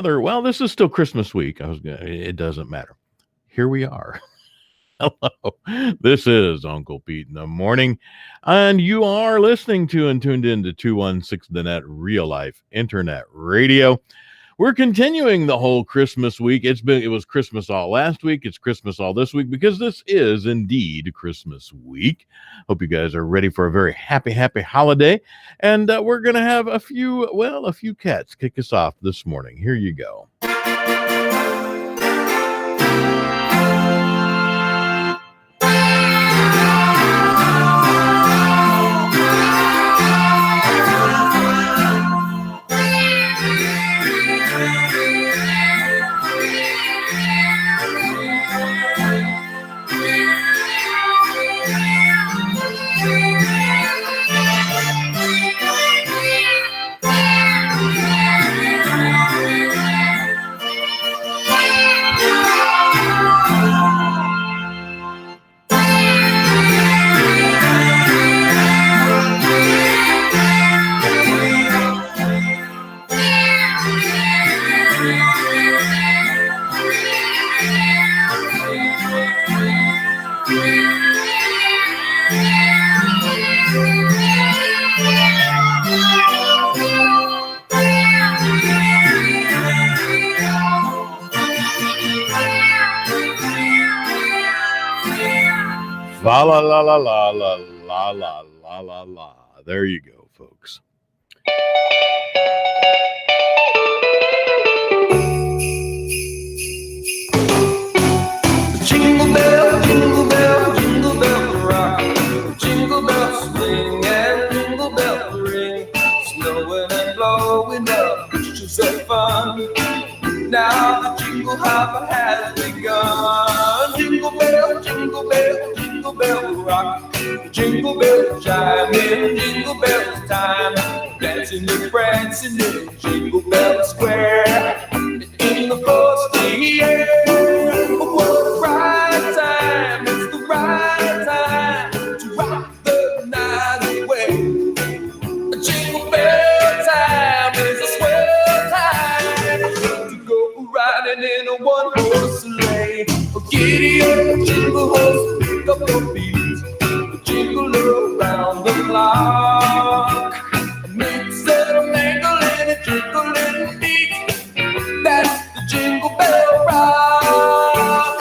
Well, this is still Christmas week. It doesn't matter. Here we are. Hello. This is Uncle Pete in the morning, and you are listening to and tuned in to 216 The Net Real Life Internet Radio. We're continuing the whole Christmas week. It was Christmas all last week. It's Christmas all this week because this is indeed Christmas week. Hope you guys are ready for a very happy holiday. And we're going to have a few cats kick us off this morning. Here you go. La la la la la la la la la la la. There you go, folks. Jingle bell, jingle bell, jingle bell rock. Jingle bells swing and jingle bell ring. Snowing and blowing up, just have fun. Now the jingle hop has begun. Jingle bell, jingle bell, jingle bell rock. Jingle bell chiming, jingle bell time. Dancing and prancing in Jingle Bell Square. In the frosty air, what a right time! It's the right time to rock the night away. Jingle bell time is a swell time to go riding in a one-horse sleigh. Giddy up, jingle horse, pick up your feet. Jingle around the clock. Mix and a mingle and a jingle and a beat. That's the Jingle Bell Rock.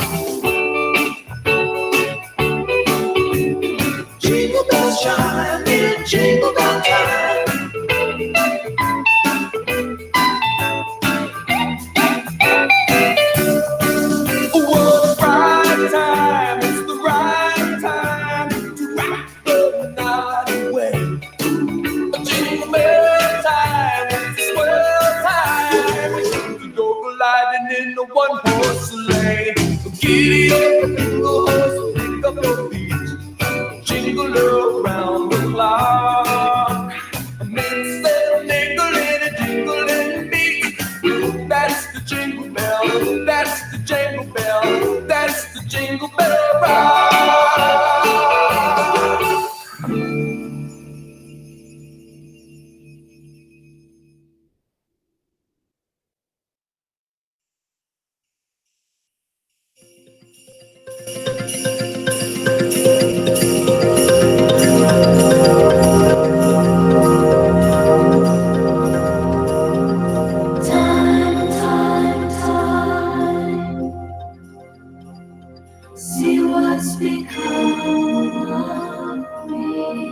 Jingle bells chime in Jingle Bell time. What a right time, it's the right time to rock the night away. Jingle bell time, it's a swell time to go gliding in a one-horse sleigh. Giddy up, jingle horse, pick up your feet. Jingle around the clock. Mix and mingle in a jingle and beat. That's the jingle bell, that's the jingle bell, that's the Jingle Bell Rock. See what's become of me.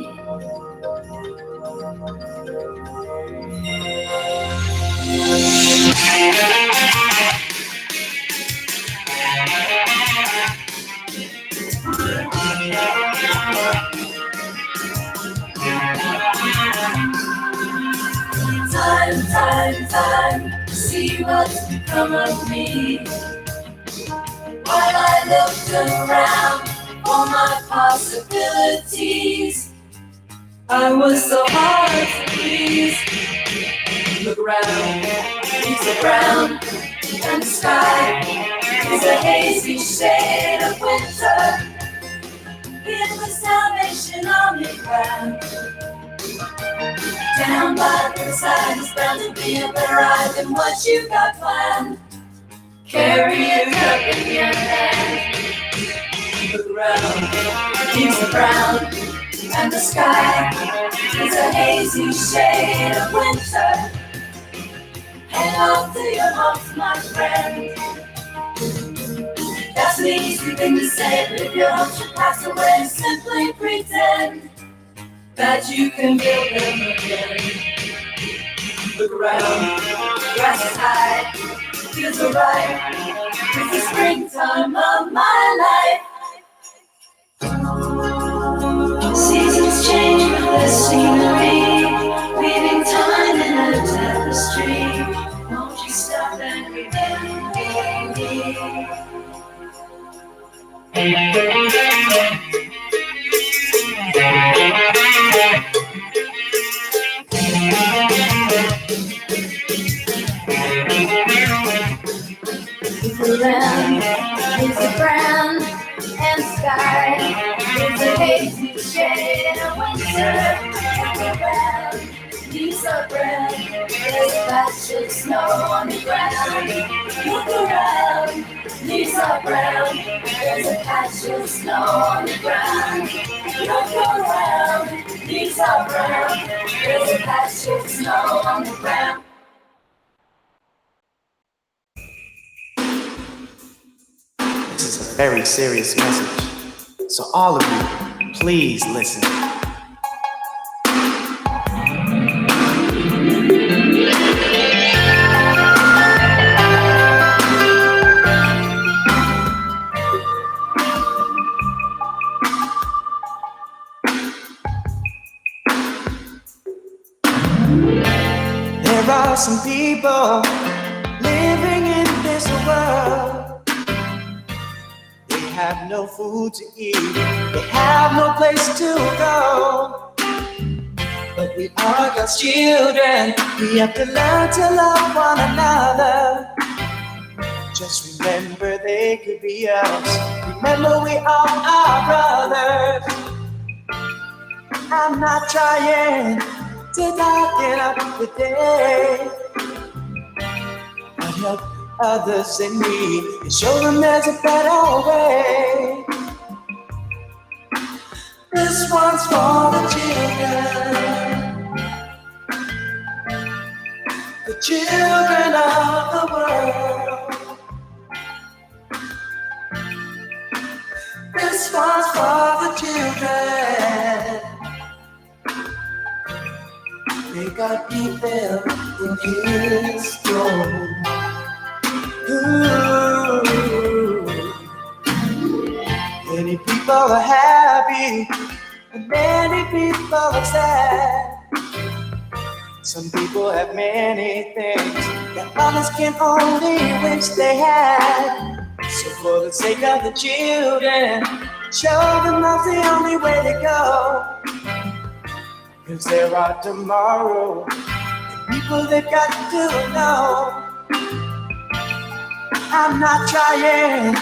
Time, see what's become of me. While I looked around for my possibilities, I was so hard to please. Look around, leaves are brown, and the sky is a hazy shade of winter. In the Salvation Army ground, Down by the side is bound to be a better ride than what you got planned. Carry your cup in your hand. Look around, leaves are brown, and the sky is a hazy shade of winter. Hang on to your hopes, my friend. That's an easy thing to say, but if your hopes should pass away, simply pretend that you can build them again. Look around, grass is high, feels alright. It's the springtime of my life. Seasons change with the scenery, weaving time in a tapestry. Won't you stop and remember me? The land is a brown and sky is a hazy shade of winter. Look around, leaves are brown, there's a patch of snow on the ground. Look around, leaves are brown, there's a patch of snow on the ground. Look around, leaves are brown, there's a patch of snow on the ground. This is a very serious message, so all of you, please listen. There are some people living in this world. They have no food to eat, they have no place to go. But we are God's children, we have to learn to love one another. Just remember they could be us, remember we all are brothers. I'm not trying to darken up the day, but help others in need and show them there's a better way. This one's for the children of the world. This one's for the children. May God keep them in His throne. Many people are happy, and many people are sad. Some people have many things that others can only wish they had. So for the sake of the children, show them love's the only way to go. 'Cause there are tomorrow, and people they've got to know. I'm not trying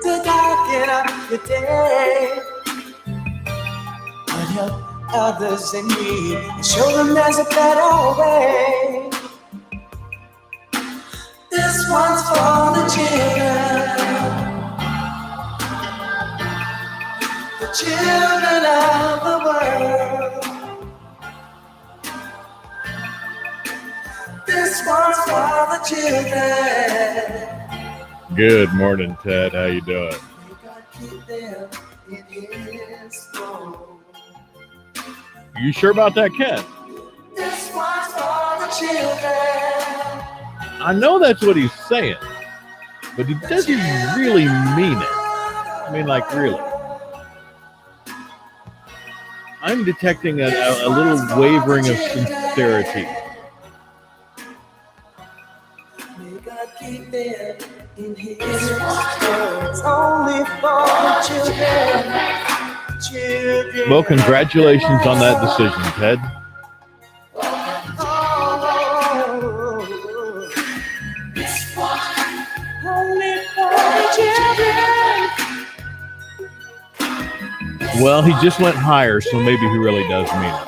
to darken up your day, but help others in need and show them there's a better way. This one's for the children of the world. This one's for the children. Good morning, Ted. How you doing? You sure about that, Ken? This one's for the children. I know that's what he's saying, but he doesn't really mean it. I mean, like, really. I'm detecting a little wavering of sincerity. It's only for the children. Well, congratulations on that decision, Ted. Well, he just went higher, so maybe he really does mean it.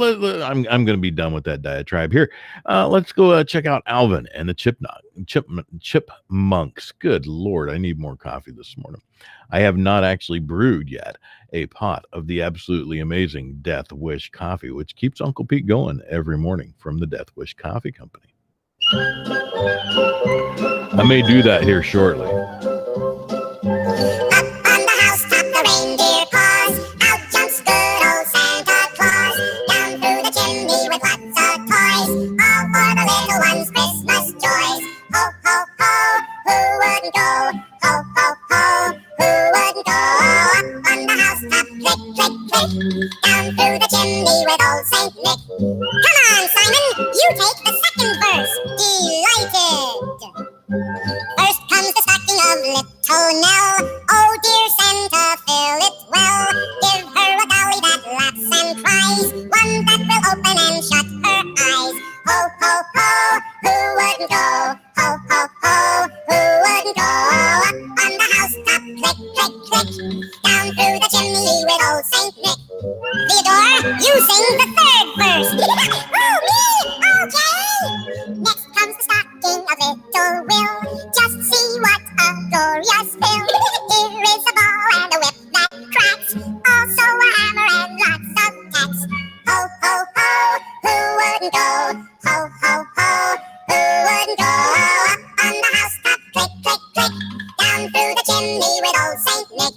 I'm going to be done with that diatribe here. Let's go check out Alvin and the Chipmunks. Good Lord, I need more coffee this morning. I have not actually brewed yet a pot of the absolutely amazing Death Wish coffee, which keeps Uncle Pete going every morning from the Death Wish Coffee Company. I may do that here shortly. Down through the chimney with old Saint Nick. Come on, Simon, you take the second verse. Delighted. First comes the stocking of little Nell. Oh dear Santa, fill it well. Give her a dolly that laughs and cries, one that will open and shut her eyes. Ho, ho, ho, who wouldn't go? Ho, ho, ho, who wouldn't go? Up on the housetop, click, click, click. Down through the chimney with old Saint Nick. Theodore, you sing the third verse. Oh, me? Okay. Next comes the stocking of little Will. Just see what a glorious fill. Here is a ball and a whip that cracks. Also a hammer and lots of tacks. Ho, ho, ho, who wouldn't go? Ho, ho, ho, who wouldn't go? Up on the housetop, click, click, click. Down through the chimney with old Saint Nick.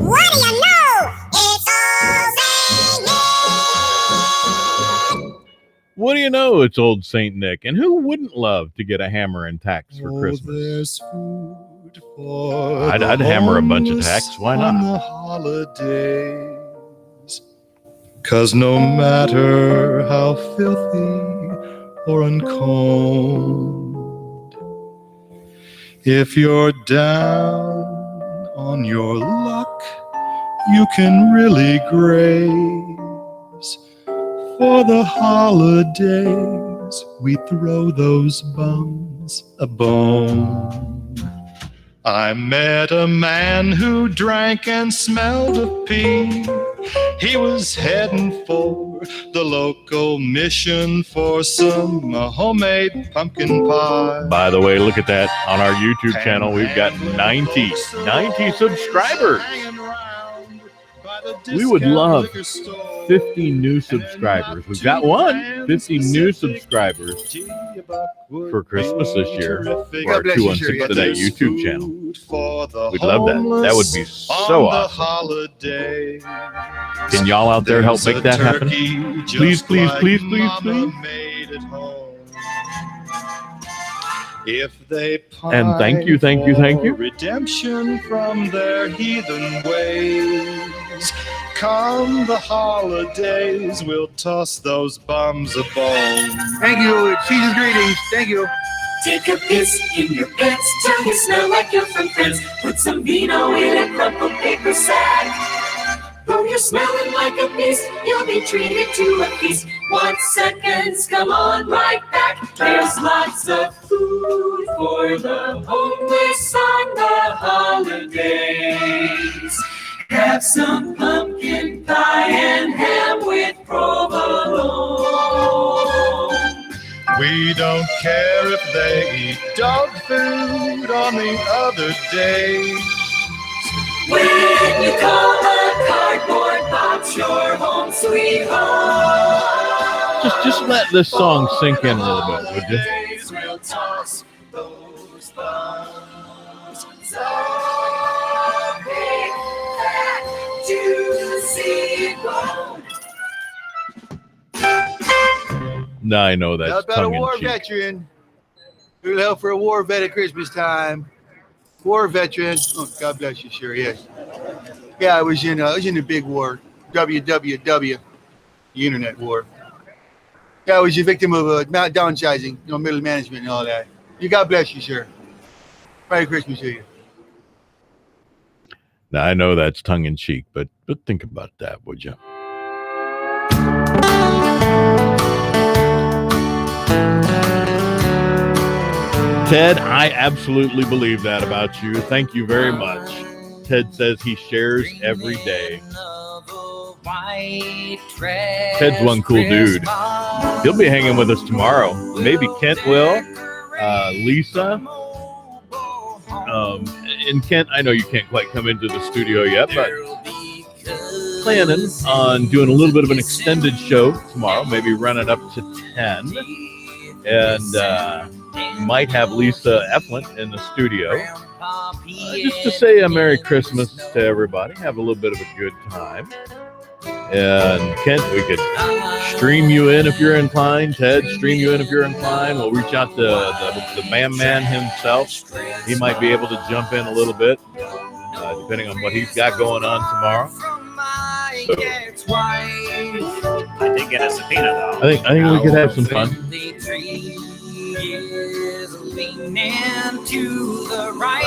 What do you know? It's all Saint Nick! What do you know? It's old Saint Nick. And who wouldn't love to get a hammer and tacks for Christmas? There's food for I'd hammer a bunch of tacks. Why on not? the holidays. 'Cause no matter how filthy or uncombed, if you're down on your luck, you can really graze. For the holidays, we throw those bums a bone. I met a man who drank and smelled of pee. He was heading for the local mission for some homemade pumpkin pie. By the way, look at that. On our YouTube channel, we've got 90 subscribers. We would love 50 new subscribers. We've got 50 new subscribers for Christmas this year for our 216 Today YouTube channel. We'd love that. That would be so awesome. Can y'all out there help make that happen? Please, please, please, please, please. If they And thank you. redemption from their heathen ways, come the holidays, we'll toss those bums a bone. Thank you. Season's greetings. Thank you. Take a piss in your pants till you smell like you're from France. Put some vino in a crumpled paper sack. Though you're smelling like a beast, you'll be treated to a feast. 1 second, come on right back. There's lots of food for the homeless on the holidays. Have some pumpkin pie and ham with provolone. We don't care if they eat dog food on the other day. When you call a cardboard box your home sweet home. Just let this song sink in a little bit, would you? We'll toss those bums so big, fat, juicy bone. No, I know that's How about a tongue war in cheek. veteran? Who helped for a war vet at Christmas time? War veteran. Oh, God bless you, sure, yes. Yeah, I was in the big war, WWW, the internet war. Yeah, I was a victim of downsizing, middle management and all that. God bless you, sir. Merry Christmas to you. Now, I know that's tongue in cheek, but think about that, would you? Ted, I absolutely believe that about you. Thank you very much. Ted says he shares every day. Ted's one cool dude. He'll be hanging with us tomorrow. Maybe Kent will. Lisa. And Kent, I know you can't quite come into the studio yet, but planning on doing a little bit of an extended show tomorrow, maybe running up to 10. And might have Lisa Eflin in the studio. Just to say a Merry Christmas to everybody. Have a little bit of a good time. And Kent, we could stream you in if you're inclined. Ted, stream you in if you're inclined. We'll reach out to the man himself. He might be able to jump in a little bit, depending on what he's got going on tomorrow. So, I did get a subpoena though. I think we could have some fun. Leaning to the right,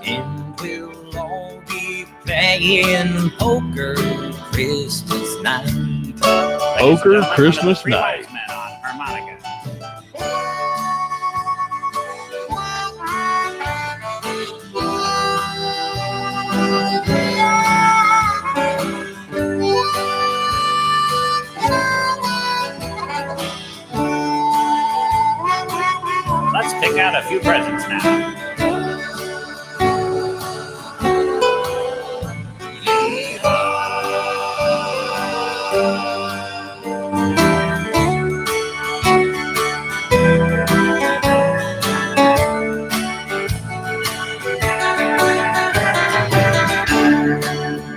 and we'll all be playing poker Christmas night. Poker Christmas night. On harmonica. Let's pick out a few presents now.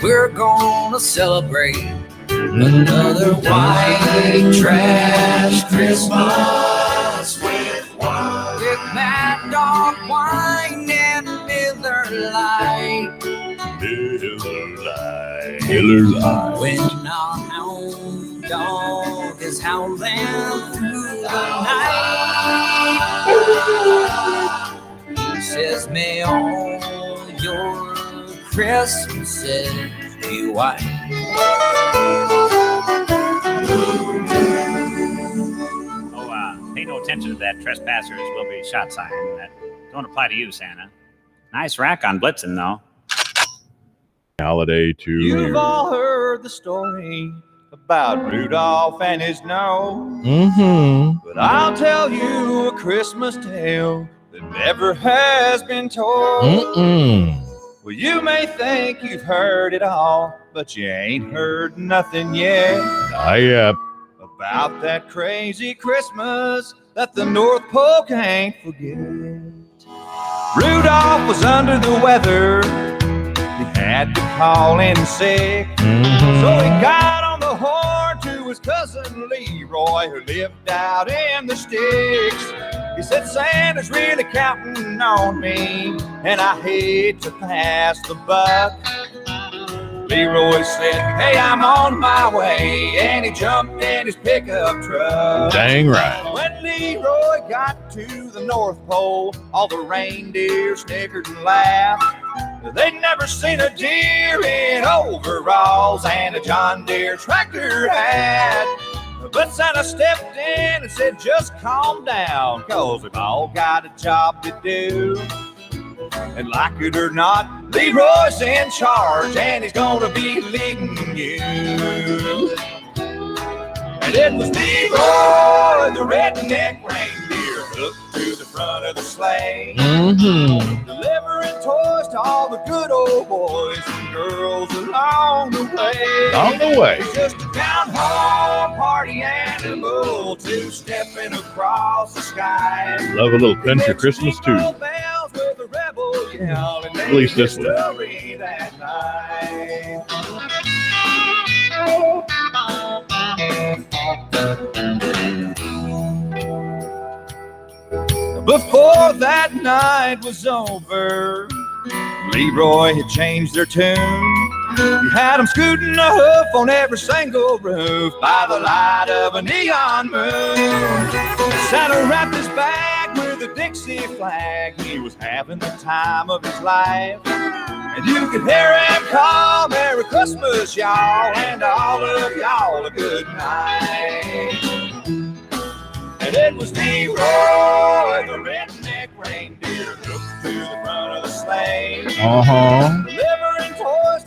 We're gonna celebrate another white trash Christmas with Mad Dog wine and Miller Lite. Miller Lite. When our hound dog is howling through the night, he says, may all your Christmases be white. Pay no attention to that trespassers will be shot sign. That don't apply to you, Santa. Nice rack on Blitzen, though. Holiday to You've all heard the story about Rudolph and his nose. But I'll tell you a Christmas tale that never has been told. Well, you may think you've heard it all, but you ain't heard nothing yet. About that crazy Christmas that the North Pole can't forget. Rudolph was under the weather. He had to call in sick. So he got on the horn to his cousin Leroy, who lived out in the sticks. He said, Santa's really counting on me, and I hate to pass the buck. Leroy said, hey, I'm on my way, and he jumped in his pickup truck. Dang right. When Leroy got to the North Pole, all the reindeer snickered and laughed. They'd never seen a deer in overalls and a John Deere tractor hat. But Santa stepped in and said, just calm down, 'cause we've all got a job to do. And like it or not, Leroy's in charge, and he's gonna be leading you. And it was Leroy, the redneck reindeer, hooked to the front of the sleigh, delivering toys to all the good old boys and girls along the way. On the way. It's just a down-home party animal, two-stepping across the sky. Love a little country Christmas too. At least this one. That night. Before that night was over, Leroy had changed their tune. He had them scooting a hoof on every single roof by the light of a neon moon. Santa wrapped his bag with a Dixie flag. He was having the time of his life. And you could hear him call, Merry Christmas, y'all, and all of y'all a good night. And it was Leroy, the redneck reindeer, hooked to the front of the sleigh. Delivering toys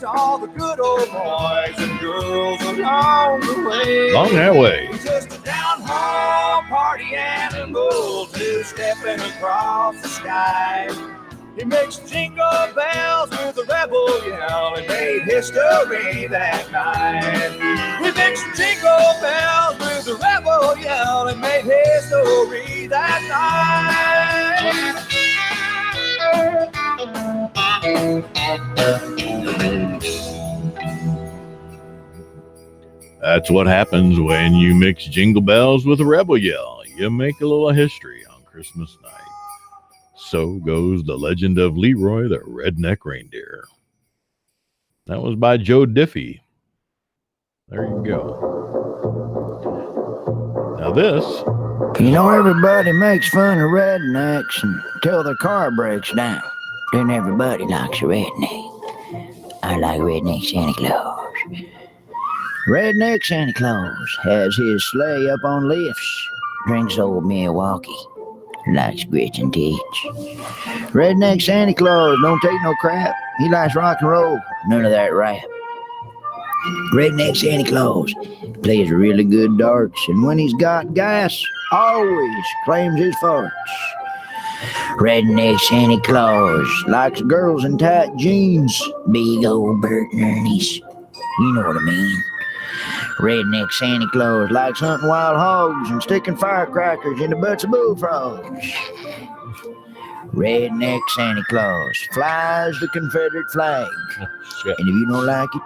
boys and girls along the way. Along that way. Just a down home party animal two-stepping across the sky. He makes jingle bells with a rebel yell and made history that night. We mixed jingle bells with a rebel yell and made history that night. That's what happens when you mix jingle bells with a rebel yell. You make a little history on Christmas night. So goes the legend of Leroy the Redneck Reindeer. That was by Joe Diffie. There you go. Now this. You know, everybody makes fun of rednecks until their car breaks down. Then everybody likes a redneck. I like Redneck Santa Claus. Redneck Santa Claus has his sleigh up on lifts, drinks old Milwaukee, likes grits and teach. Redneck Santa Claus don't take no crap. He likes rock and roll, none of that rap. Redneck Santa Claus plays really good darts, and when he's got gas, always claims his farts. Redneck Santa Claus likes girls in tight jeans, big old Bert and Ernie's. You know what I mean. Redneck Santa Claus likes hunting wild hogs and sticking firecrackers in the butts of bullfrogs. Redneck Santa Claus flies the Confederate flag. And if you don't like it,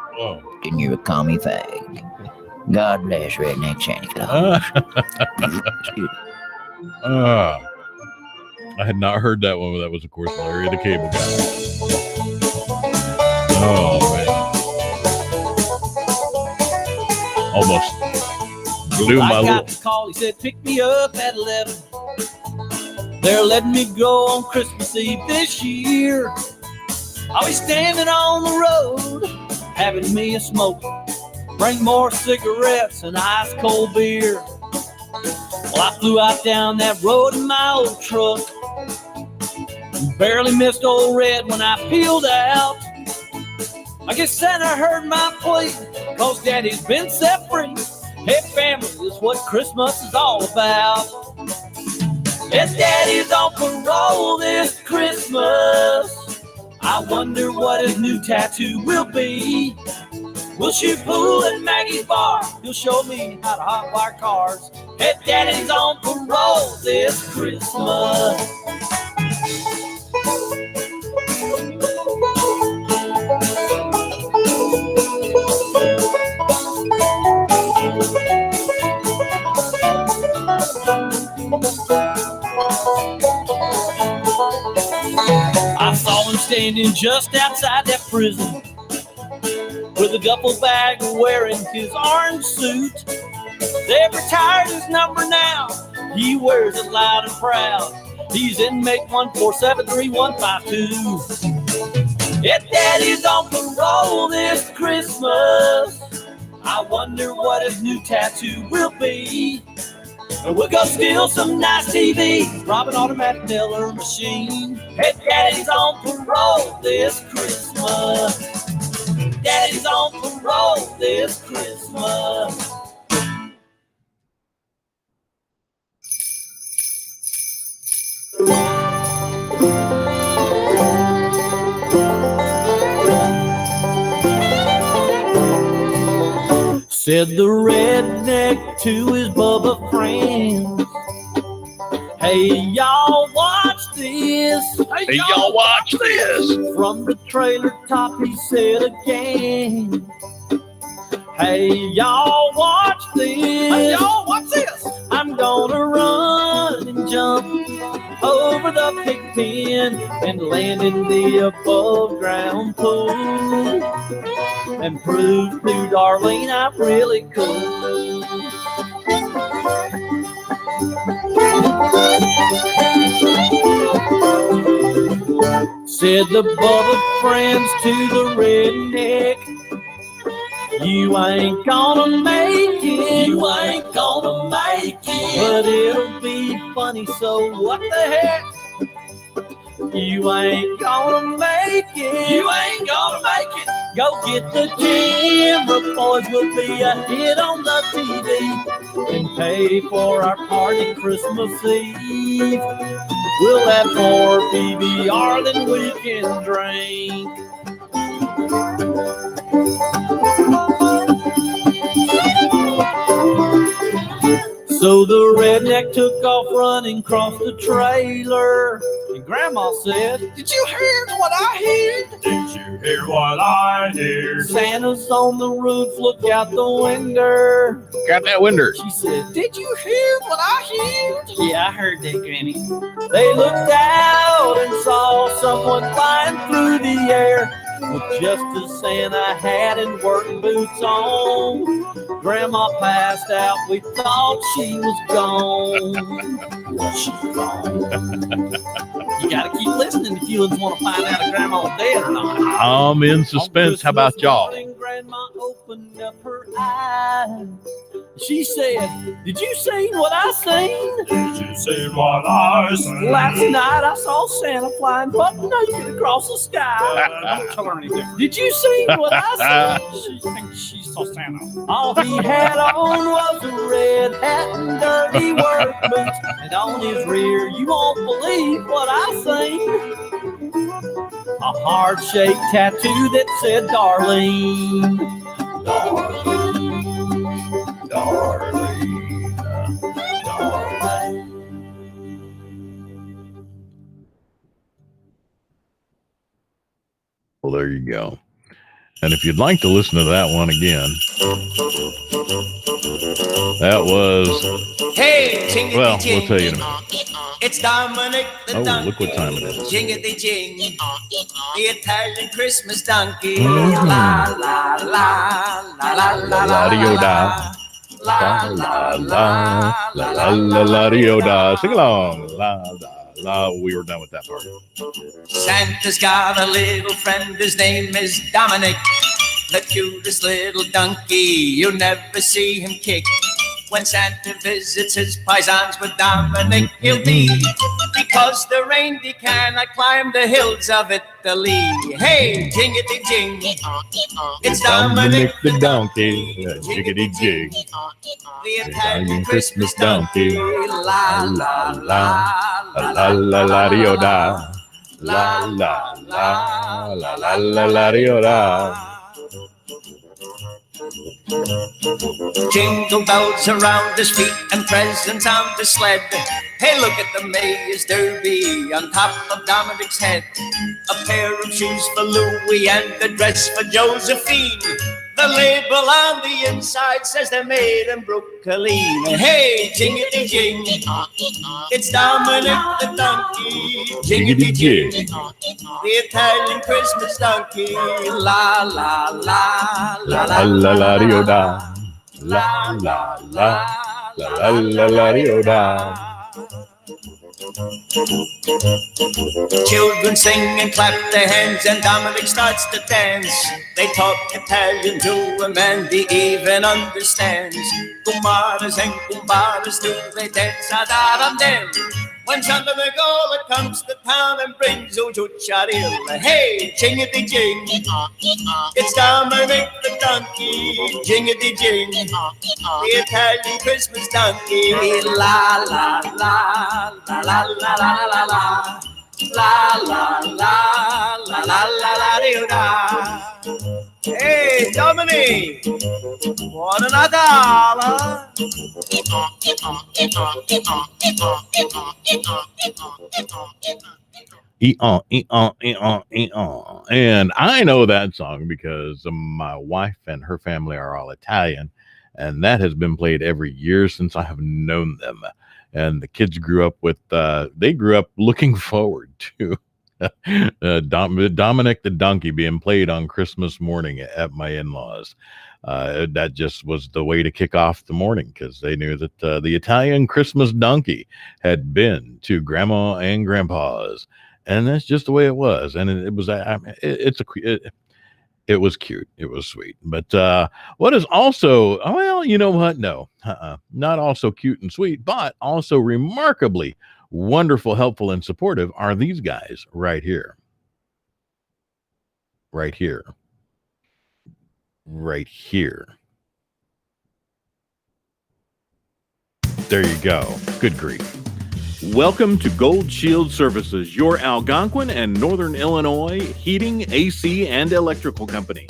then you're a commie fag. God bless Redneck Santa Claus. I had not heard that one, but that was, of course, Larry the Cable Guy. Oh, man. Almost blew my I got the call. He said, pick me up at 11. They're letting me go on Christmas Eve this year. I'll be standing on the road, having me a smoke. Bring more cigarettes and ice cold beer. Well, I flew out down that road in my old truck. Barely missed old Red when I peeled out. I guess Santa heard my plea, cause Daddy's been set free. Hey, family is what Christmas is all about. Yes, Daddy's on parole this Christmas. I wonder what his new tattoo will be. We'll shoot pool at Maggie's bar. He'll show me how to hotwire cars. Hey, Daddy's on parole this Christmas. I saw him standing just outside that prison with a duffel bag wearing his orange suit. They've retired his number now. He wears it loud and proud. He's inmate 1473152. If Daddy's on parole this Christmas, I wonder what his new tattoo will be. We'll go steal some nice TV, rob an automatic teller machine. Hey, Daddy's on parole this Christmas. Daddy's on parole this Christmas. Said the redneck to his Bubba friends, hey, y'all watch this. Hey, y'all watch this. From the trailer top he said again, hey, y'all watch this. Hey, y'all watch this. I'm gonna run and jump over the pig pen and land in the above ground pool and prove to Darlene I'm really cool. Said the Bubba friends to the redneck, you ain't gonna make it. You ain't gonna make it. But it'll be funny, so what the heck? You ain't gonna make it. You ain't gonna make it. Go get the camera, boys, we'll be a hit on the TV and pay for our party Christmas Eve. We'll have more PBR than we can drink. So the redneck took off running across the trailer. And Grandma said, "Did you hear what I heard? Did you hear what I hear? Santa's on the roof, look out the window." Got that window. She said, "Did you hear what I heard?" "Yeah, I heard that, Granny." They looked out and saw someone flying through the air with just a Santa hat and work boots on. Grandma passed out, we thought she was gone. Was she gone? You gotta keep listening if you want to find out if Grandma's dead or not. I'm in suspense. How about y'all? Grandma opened up her eyes. She said, "Did you see what I seen? Did you see what I seen? Last night I saw Santa flying butt naked across the sky." Don't tell her anything. "Did you see what I seen?" She thinks she saw Santa. All he had on was a red hat and dirty work boots, and on his rear, you won't believe what I seen. A heart-shaped tattoo that said Darlene. Darlene, Darlene, Darlene. Well, there you go. And if you'd like to listen to that one again, that was, Hey, jingity well, jing. we'll tell you in a minute. It's Dominic the Oh, donkey. look what time it is. Jingity jing. The Italian Christmas donkey. La la la la la la la La-di-o-da. la La la la la la di-o-da. Sing along. La la la. We were done with that part. Santa's got a little friend, his name is Dominic, the cutest little donkey. You'll never see him kick. When Santa visits his paisans with Dominic, he'll be, because the reindeer cannot climb the hills of Italy. Hey, jingity jing, it's Dominic the donkey. Jiggity jig. the Italian Christmas donkey. La la la La la la di-o-da. La la la la la la la di-o-da. Jingle bells around his feet and presents on the sled. Hey, look at the mayor's derby on top of Dominic's head. A pair of shoes for Louie and a dress for Josephine. The label on the inside says they're made in Brooklyn. Hey, jingity jing, it's Dominic the donkey. Jingity jing, the Italian Christmas donkey. La la la la La la la di-o-da. La la la la la la di-o-da. Children sing and clap their hands and Dominic starts to dance. They talk Italian to him and he even understands. Kumaras and kumbaras do they dance a-da-dum-dem. When Santa Nicola comes to town and brings Ujucharil. Hey, jingity jing, it's Dominic the donkey. Jingity jing, the Italian Christmas donkey. La la la la la la la la la. La la la la la la la da. Hey, Dominic, want another dollar? And I know that song because my wife and her family are all Italian, and that has been played every year since I have known them. And the kids grew up with, they grew up looking forward to Dominic the Donkey being played on Christmas morning at my in-laws. That just was the way to kick off the morning because they knew that the Italian Christmas donkey had been to Grandma and Grandpa's, and that's just the way it was. And it was it was cute, it was sweet. But what is also, well, you know what? No, not also cute and sweet, but also remarkably wonderful, helpful, and supportive are these guys right here. Right here. right here. There you go. Good grief. Welcome to Gold Shield Services, your Algonquin and Northern Illinois heating, AC, and electrical company.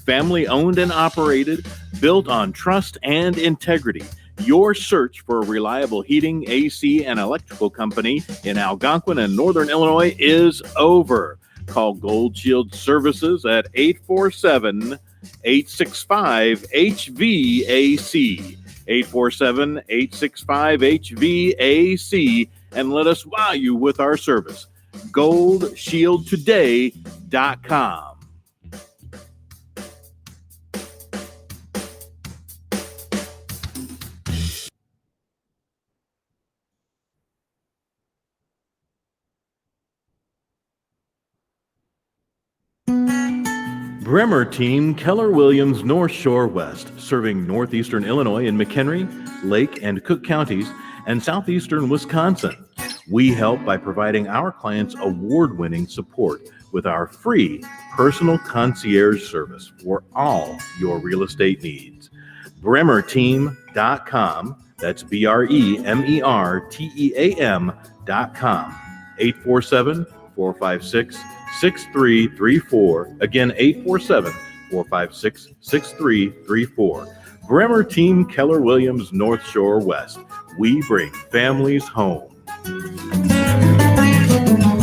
Family owned and operated, built on trust and integrity. Your search for a reliable heating, AC, and electrical company in Algonquin and Northern Illinois is over. Call Gold Shield Services at 847-865-HVAC. 847-865-HVAC, and let us wow you with our service. GoldShieldToday.com. Bremer Team, Keller Williams North Shore West, serving northeastern Illinois in McHenry, Lake, and Cook counties, and southeastern Wisconsin. We help by providing our clients award-winning support with our free personal concierge service for all your real estate needs. BremerTeam.com. That's BremerTeam.com. 847-456-6334. Again, 847-456-6334. Bremer Team, Keller Williams North Shore West. We bring families home.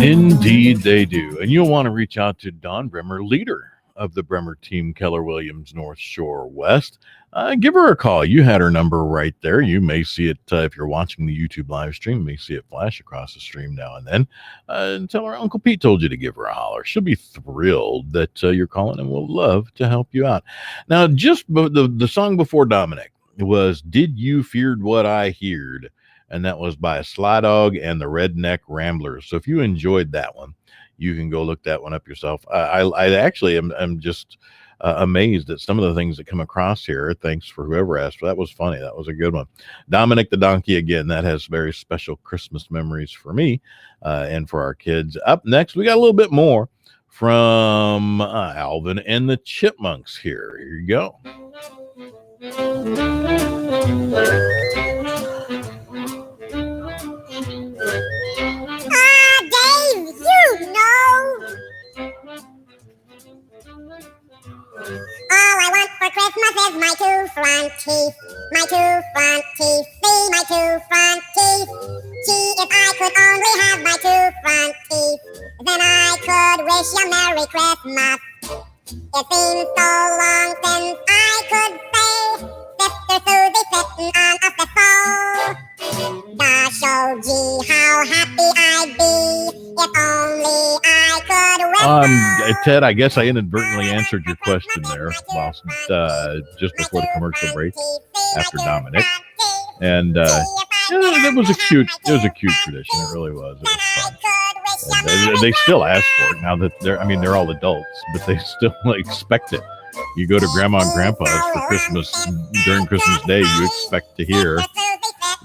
Indeed they do. And you'll want to reach out to Dawn Bremer, leader of the Bremer Team, Keller Williams North Shore West. Give her a call. You had her number right there. You may see it if you're watching the YouTube live stream. You may see it flash across the stream now and then. And tell her Uncle Pete told you to give her a holler. She'll be thrilled that you're calling, and will love to help you out. Now, just the song before Dominic was "Did You Feared What I Heard?" And that was by Sly Dog and the Redneck Ramblers. So if you enjoyed that one, you can go look that one up yourself. I actually am just amazed at some of the things that come across here. Thanks for whoever asked. That was funny. That was a good one. Dominic the Donkey, again, that has very special Christmas memories for me and for our kids. Up next, we got a little bit more from Alvin and the Chipmunks here. Here you go. Dave, you know. All I want for Christmas is my two front teeth. My two front teeth. See my two front teeth. Gee, if I could only have my two front teeth, then I could wish you Merry Christmas. It seems so long since I could say Sister Susie sitting on a thistle. Gosh, oh gee, how happy I'd be if only I could whistle. Ted, I guess I inadvertently answered your question there whilst, just before the commercial break after Dominic. And it was a cute tradition. It really was. It was fun. And they still ask for it now that they're all adults, but they still expect it. You go to Grandma and Grandpa's for Christmas during Christmas Day, you expect to hear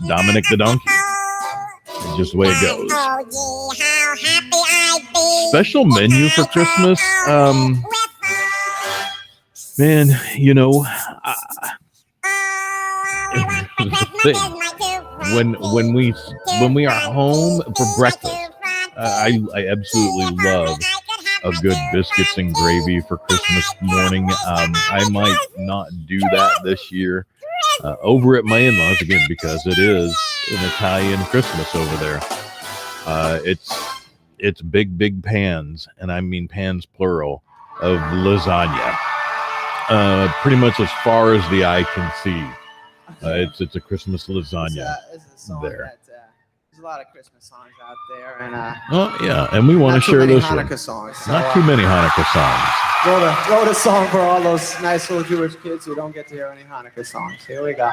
Dominic the Donkey. It's just the way it goes. Special menu for Christmas. Man, you know, the thing. When we are home for breakfast, I absolutely love a good biscuits and gravy for Christmas morning. I might not do that this year over at my in-laws again, because it is an Italian Christmas over there. It's big pans, and I mean pans plural, of lasagna. Pretty much as far as the eye can see. It's a Christmas lasagna there. There's a lot of Christmas songs out there, and yeah, and we want to share this one. Hanukkah songs. Not too many Hanukkah songs. Wrote a song for all those nice little Jewish kids who don't get to hear any Hanukkah songs. Here we go.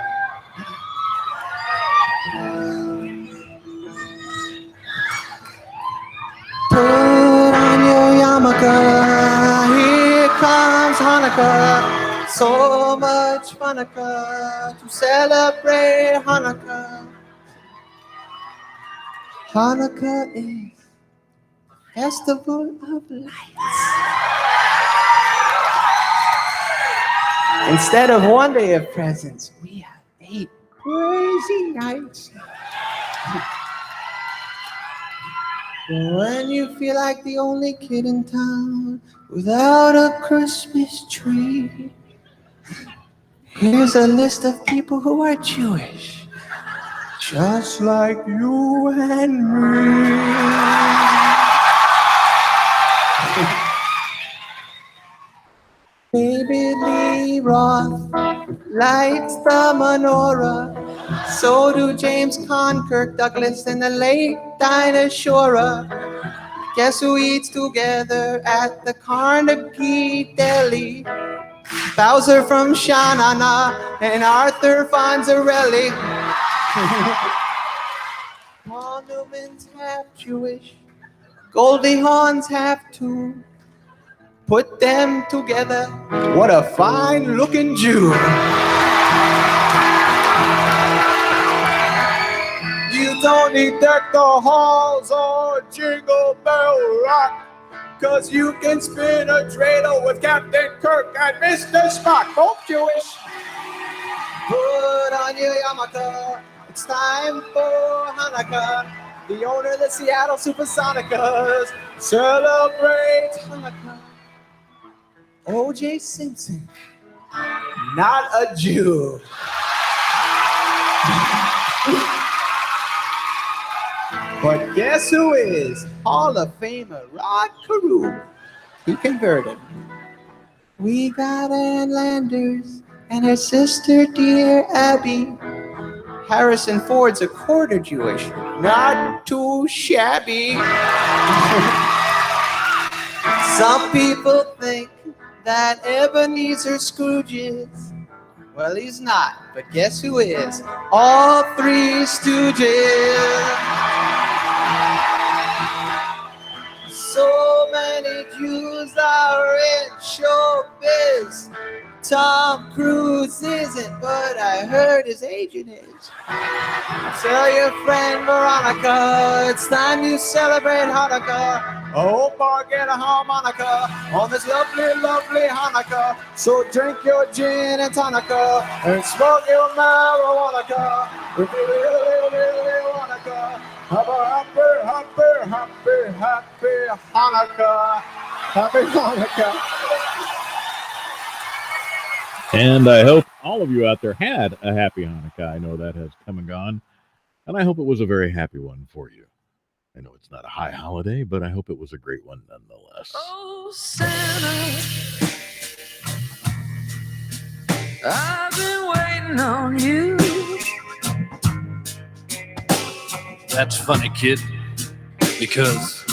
Put on your yarmulke, here comes Hanukkah. So much Hanukkah to celebrate Hanukkah. Hanukkah is festival of lights. Instead of one day of presents, we have 8 crazy nights. When you feel like the only kid in town without a Christmas tree, here's a list of people who are Jewish, just like you and me. Baby Lee Roth lights the menorah. So do James Conn, Kirk Douglas, and the late Dinah Shore. Guess who eats together at the Carnegie Deli? Bowser from Shanana and Arthur Fonzarelli. Paul Newman's half Jewish, Goldie Hawn's half too. Put them together, what a fine-looking Jew. You don't need deck the halls or Jingle Bell Rock, 'cause you can spin a dreidel with Captain Kirk and Mr. Spock, both Jewish. Put on your yarmulke, it's time for Hanukkah. The owner of the Seattle Supersonicas celebrates Hanukkah. O.J. Simpson, not a Jew. But guess who is? Hall of Famer Rod Carew. He converted. We got Ann Landers and her sister, dear Abby. Harrison Ford's a quarter Jewish, not too shabby. Some people think that Ebenezer Scrooge is. Well, he's not, but guess who is? All 3 Stooges. So many Jews are in showbiz. Tom Cruise isn't, but I heard his agent is. Tell your friend Veronica, it's time you celebrate Hanukkah. I hope I get a harmonica on this lovely, lovely Hanukkah. So drink your gin and tonica and smoke your marijuana. If you really Hanukkah, have a happy, happy, happy, happy Hanukkah. Happy Hanukkah. And I hope all of you out there had a happy Hanukkah. I know that has come and gone, and I hope it was a very happy one for you. I know it's not a high holiday, but I hope it was a great one nonetheless. Oh, Santa, I've been waiting on you. That's funny, kid. Because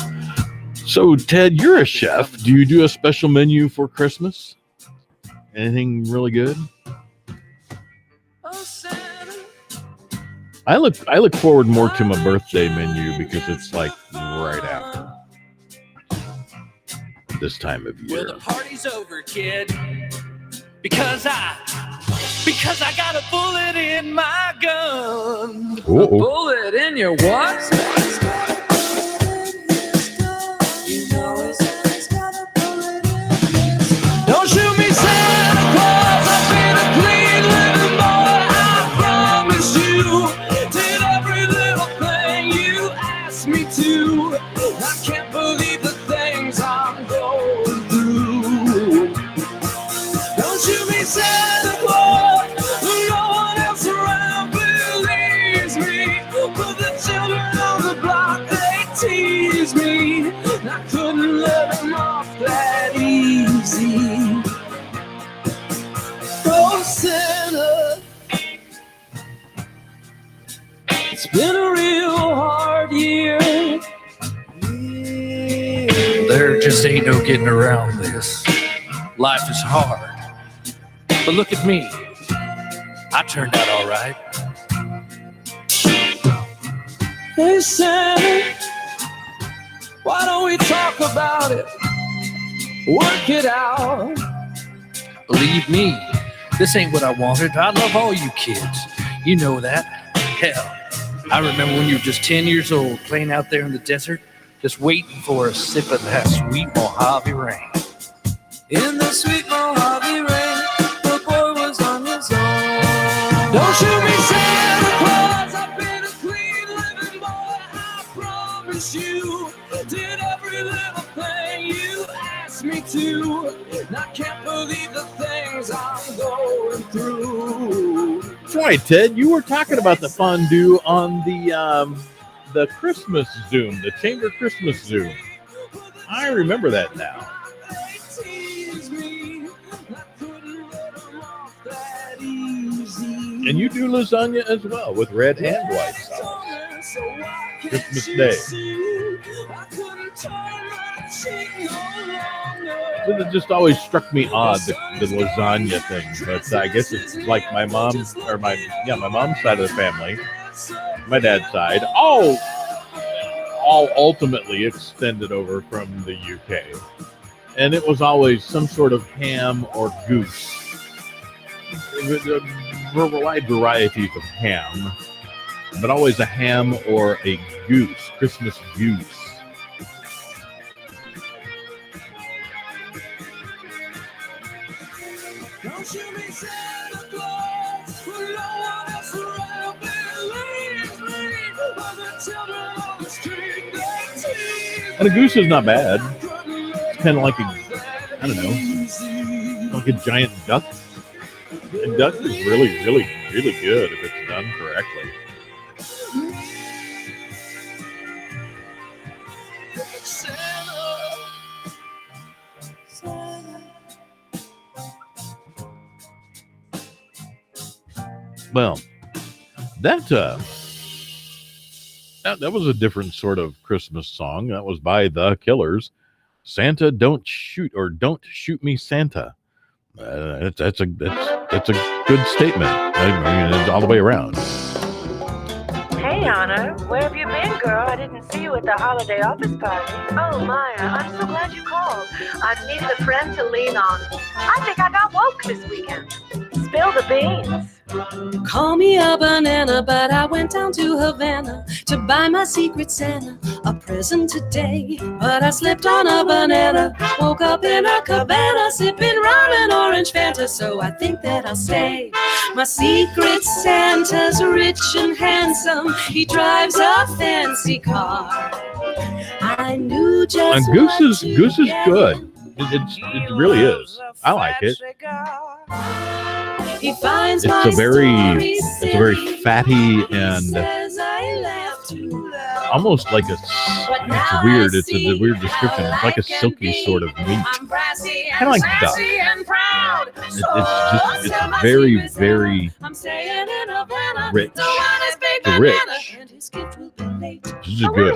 So, Ted, you're a chef. Do you do a special menu for Christmas? Anything really good? Oh, Santa, I look forward more to my birthday menu because it's like right after this time of well, year. the party's over, kid. Because I got a bullet in my gun. Uh-oh. a bullet in your what? Don't shoot me, Santa Claus. I've been a clean living boy. I promise you. Did every little thing you asked me to. I can't believe the things I'm going through. Don't shoot me, Santa Claus. No one else around believes me. But the children on the block, they tease me. I couldn't let them off that easy. Oh, Santa, it's been a real hard year. There just ain't no getting around this. Life is hard. But look at me. I turned out all right. Hey, Santa, why don't we talk about it? Work it out. Believe me, this ain't what I wanted. I love all you kids. You know that. Hell, I remember when you were just 10 years old playing out there in the desert, just waiting for a sip of that sweet Mojave rain. In the sweet Mojave rain, the boy every little thing you ask me to. I can't believe the things I'm going through. That's right, Ted. You were talking about the fondue on the Christmas Zoom, the Chamber Christmas Zoom. I remember that now. And you do lasagna as well with red and white sauce. Christmas Day. It just always struck me odd, the lasagna thing. But I guess it's like my mom's mom's side of the family, my dad's side, all ultimately extended over from the UK. And it was always some sort of ham or goose. Wide varieties of ham, but always a ham or a goose, Christmas goose. And a goose is not bad. It's kind of like like a giant duck. And duck is really, really, really good if it's done correctly. Well, that was a different sort of Christmas song. That was by The Killers. Santa, don't shoot me, Santa. That's a good statement. I mean, it's all the way around. Hey, Anna, where have you been, girl? I didn't see you at the holiday office party. Oh, Maya, I'm so glad you called. I've needed a friend to lean on. I think I got woke this weekend. Spill the beans. Call me a banana, but I went down to Havana to buy my secret Santa a present today. But I slipped on a banana, woke up in a cabana, sipping rum and orange Fanta, so I think that I'll stay. My secret Santa's rich and handsome, he drives a fancy car. I knew just and Goose is good. It really is. I like it. He finds it's a very fatty and almost like it's weird. It's a weird description. It's like a silky sort of meat, kind of like duck. It's very, very rich. This is good.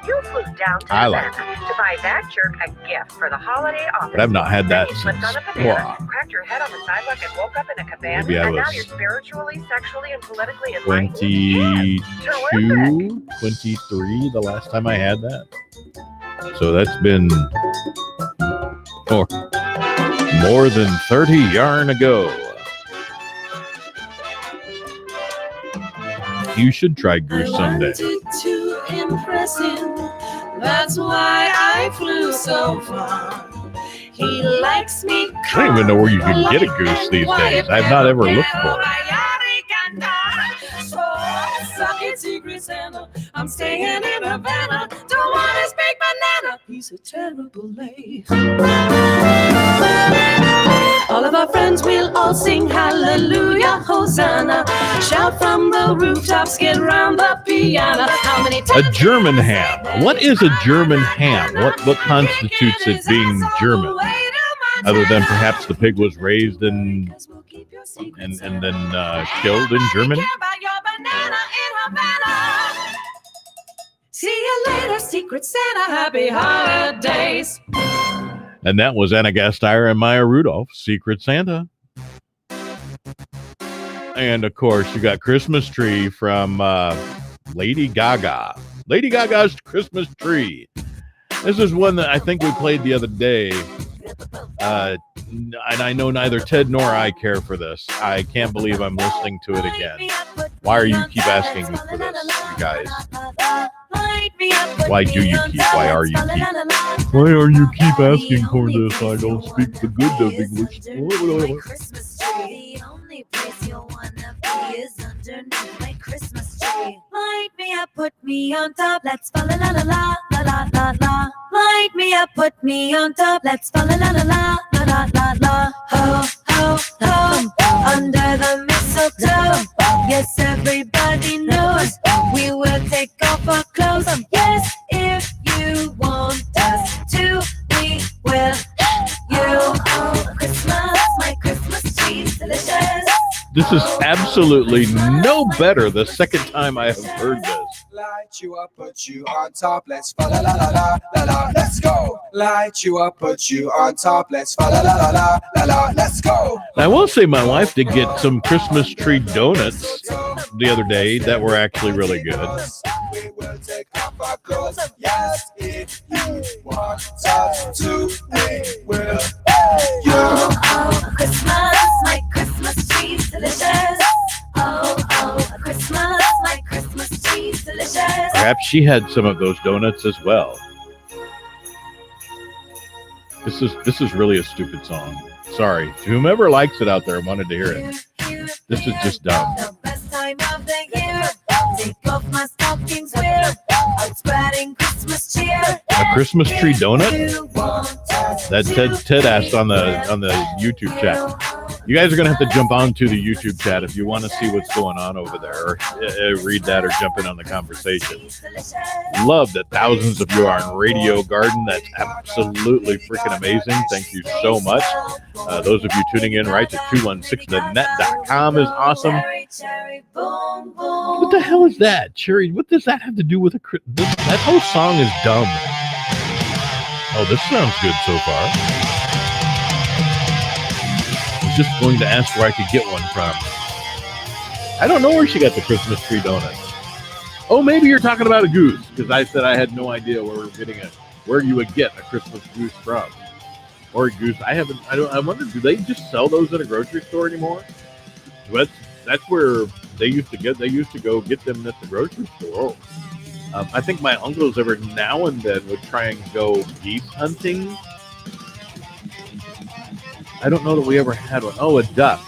You flew down to like to buy that jerk a gift for the holiday office. But I've not had that since. since. Cracked your head on the sidewalk and woke up in a cabana. Maybe I and now was you're spiritually, sexually, and politically enlightened. 22, 23, the last time I had that. So that's been more than 30 yarn ago. You should try goose someday. To impress him, that's why I flew so far. He likes me. I don't even know where you can get a goose these days. I've not ever looked for it. Secret Santa, I'm staying in Havana. Don't want his big banana. He's a terrible lay. All of our friends will all sing hallelujah, hosanna. Shout from the rooftops, get round the piano. How many times? A German ham. What is a German ham? What constitutes it being German? Other than perhaps the pig was raised and then killed in Germany? See you later, Secret Santa. Happy holidays. And that was Anna Gasteyer and Maya Rudolph, Secret Santa. And of course, you got Christmas Tree from Lady Gaga. Lady Gaga's Christmas Tree. This is one that I think we played the other day. And I know neither Ted nor I care for this. I can't believe I'm listening to it again. Why are you keep asking me for this, you guys? Why do you keep? Why are you keep? Why are you keep asking for this? I don't speak the good of English. Christmas tree. The only place you'll wanna be is underneath my Christmas tree. Light me up, put me on top. Let's fa la la la la la la la. me up, put me on top. Let's fa la la la la la la la la. Ho ho ho, under the mistletoe. Yes, everybody knows we will take off our clothes. Yes, if you want us to, we will. You Christmas, my Christmas tree's delicious. This is absolutely no better the second time I have heard this. Light you up, put you on top. Let's fa la la la la la la. Let's go. Light you up, put you on top. Let's fa la la la la la la. Let's go. I will say my wife did get some Christmas tree donuts the other day that were actually really good. We will take off our clothes. Yes, if you want us to, we will. Oh, Christmas, my Christmas tree's delicious. Oh, Christmas, my Christmas tree's delicious. Perhaps she had some of those donuts as well. This is really a stupid song. Sorry to whomever likes it out there and wanted to hear it. This is just dumb. The best time of the year. Take off my stockings, we're out spreading Christmas cheer. A Christmas tree donut? That Ted asked on the YouTube chat. You guys are gonna have to jump onto the YouTube chat if you want to see what's going on over there, or read that, or jump in on the conversation. Love that thousands of you are in Radio Garden. That's absolutely freaking amazing. Thank you so much. Those of you tuning in right to 216thenet.com is awesome. What the hell is that? Cherry, what does that have to do with that whole song is dumb. Oh, this sounds good so far. I was just going to ask where I could get one from. I don't know where she got the Christmas tree donuts. Oh, maybe you're talking about a goose, because I said I had no idea where you would get a Christmas goose from. Or a goose. I wonder, do they just sell those at a grocery store anymore? That's where they used to go get them at the grocery store. I think my uncles every now and then would try and go geese hunting. I don't know that we ever had one. Oh, a duck.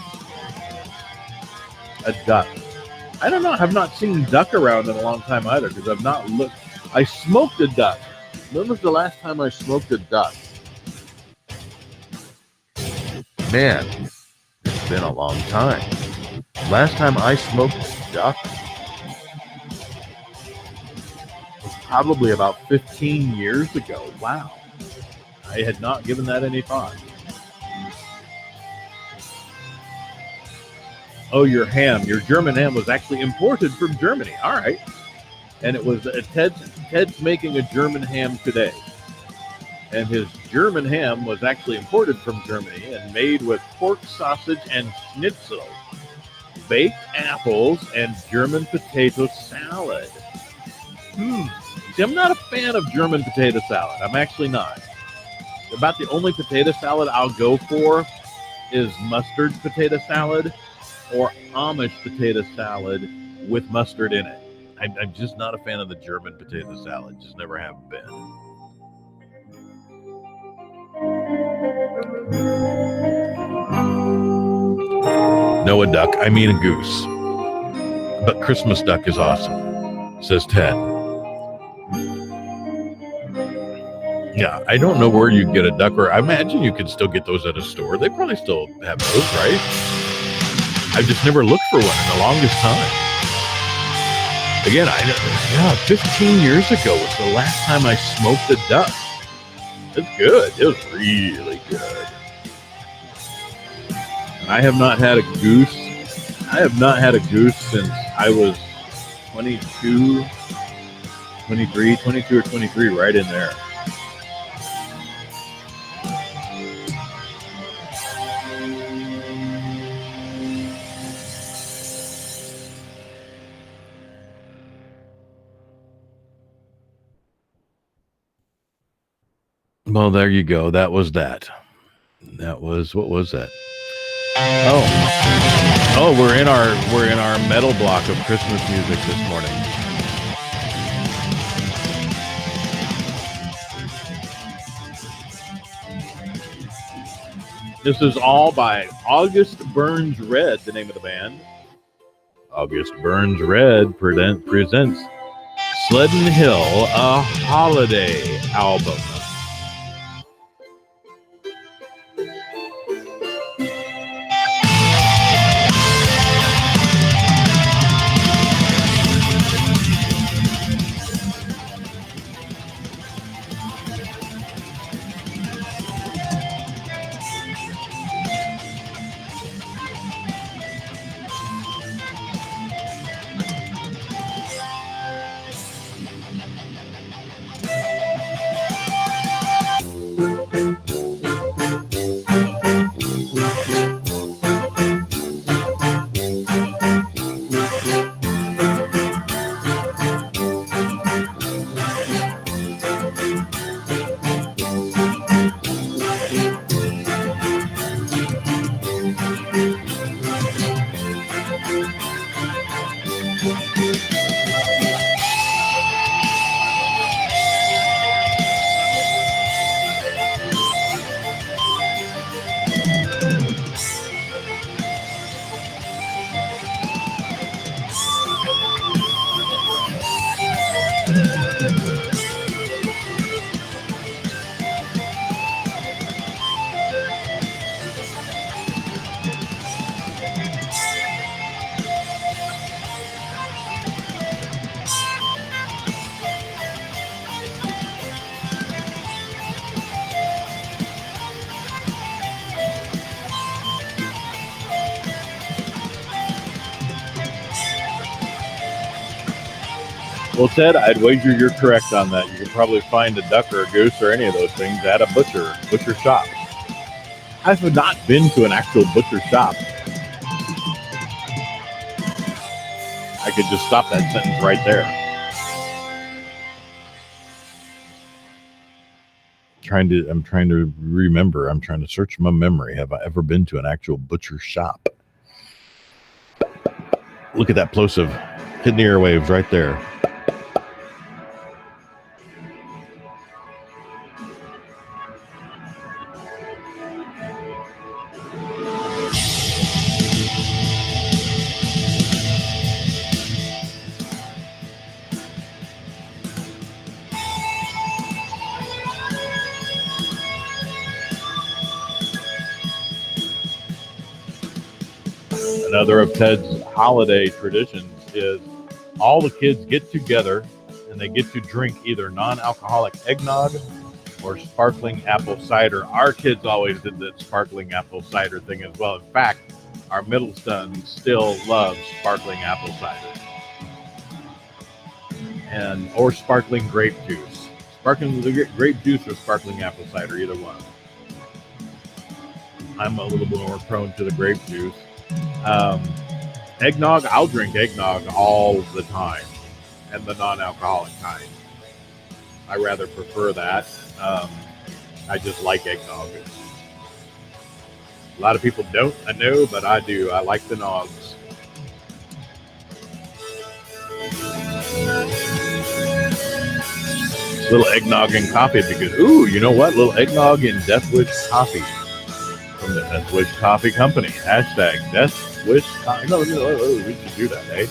A duck. I don't know. I have not seen duck around in a long time either, because I've not looked. I smoked a duck. When was the last time I smoked a duck? Man, it's been a long time. Last time I smoked a duck was probably about 15 years ago. Wow. I had not given that any thought. Oh, your German ham was actually imported from Germany. All right. And it was Ted's making a German ham today. And his German ham was actually imported from Germany and made with pork sausage and schnitzel, baked apples, and German potato salad. See, I'm not a fan of German potato salad. I'm actually not. About the only potato salad I'll go for is mustard potato salad or Amish potato salad with mustard in it. I'm just not a fan of the German potato salad. Just never have been. No, a duck. I mean a goose. But Christmas duck is awesome, says Ted. Yeah, I don't know where you get a duck, or I imagine you can still get those at a store. They probably still have those, right? I've just never looked for one in the longest time. Again, 15 years ago was the last time I smoked a duck. It's good. It was really good. I have not had a goose. I have not had a goose since I was 22 or 23, right in there. Well, there you go. That was that. That was, what was that? Oh, we're in our metal block of Christmas music this morning. This is all by August Burns Red, the name of the band. August Burns Red presents Sleddon Hill, a holiday album. Well, Ted, I'd wager you're correct on that. You can probably find a duck or a goose or any of those things at a butcher shop. I have not been to an actual butcher shop. I could just stop that sentence right there. I'm trying to remember. I'm trying to search my memory. Have I ever been to an actual butcher shop? Look at that plosive hitting the airwaves right there. Another of Ted's holiday traditions is all the kids get together and they get to drink either non-alcoholic eggnog or sparkling apple cider. Our kids always did that sparkling apple cider thing as well. In fact, our middle son still loves sparkling apple cider or sparkling grape juice. Sparkling grape juice or sparkling apple cider, either one. I'm a little more prone to the grape juice. Eggnog, I'll drink eggnog all the time, and the non-alcoholic kind. I rather prefer that. I just like eggnog. A lot of people don't, I know, but I do. I like the nogs. Little eggnog and coffee would be good. Ooh, you know what? Little eggnog and Death Wish coffee. From the Death Wish Coffee Company. Hashtag Death Wish Coffee. No, we should do that, eh?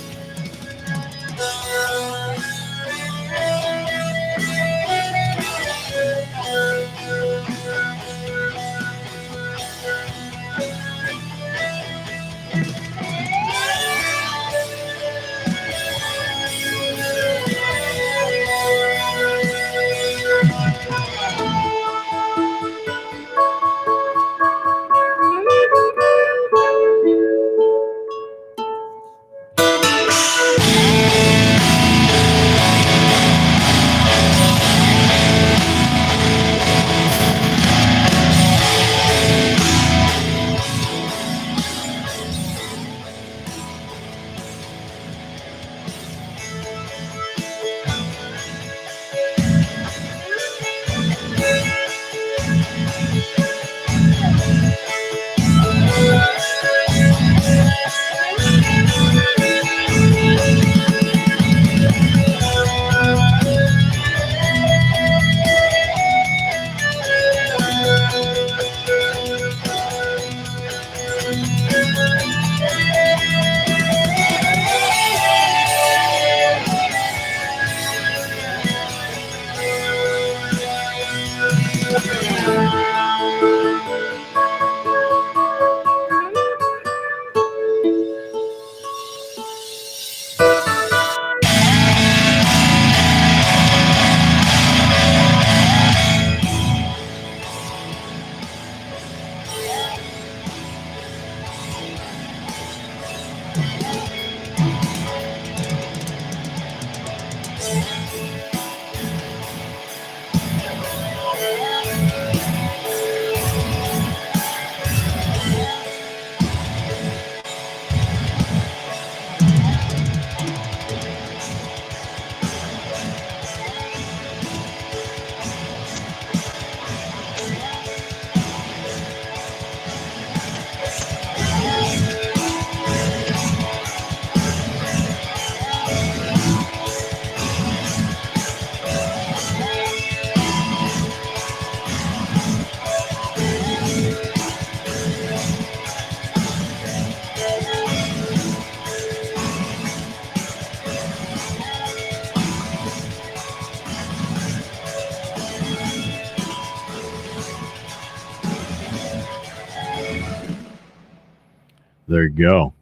There you go.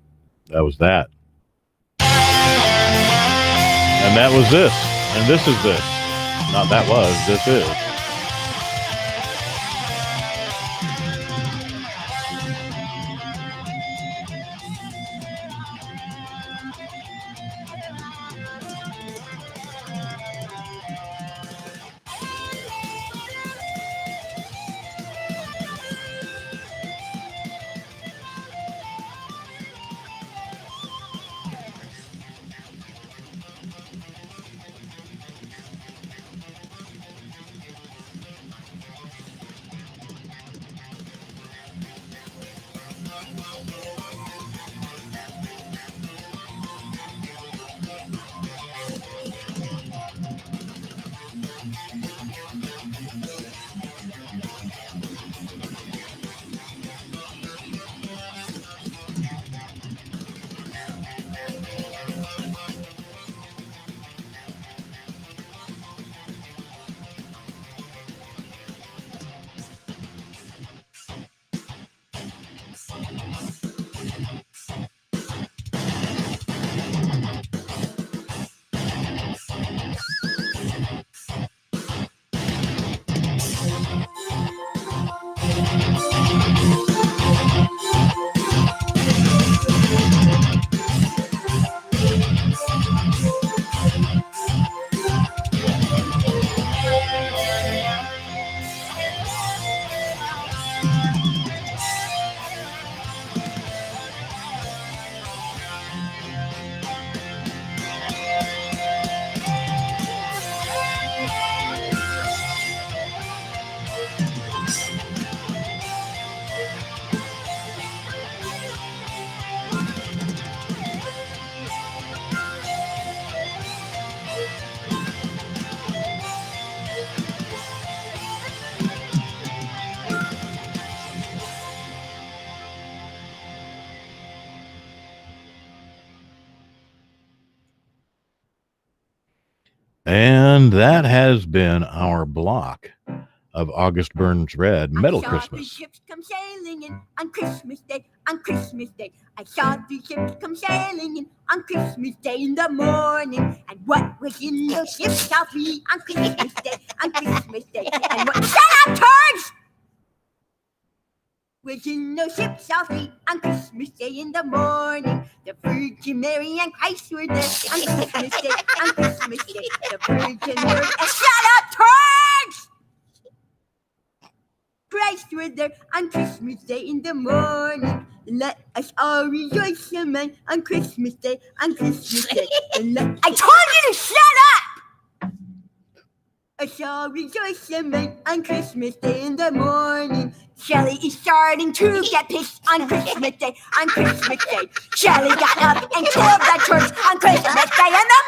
That was that. And that was this. And this is this. Not that was, this is. And that has been our block of August Burns Red Metal Christmas. Ships come sailing in on Christmas Day, on Christmas Day. I saw the ships come sailing in on Christmas Day in the morning. And what was in those ships shall be on Christmas Day, on Christmas Day. And what, shut up, turds! Was in those ships shall be on Christmas Day in the morning. The Virgin Mary and Christ were there on Christmas Day, on Christmas Day. The Virgin Mary and shut up, turds! Christ were there on Christmas Day in the morning. Let us all rejoice amen on Christmas Day, on Christmas Day. I told you to shut up! Us all rejoice amen on Christmas Day in the morning. Shelly is starting to get pissed on Christmas Day, on Christmas Day. Shelly got up and killed the church on Christmas Day in the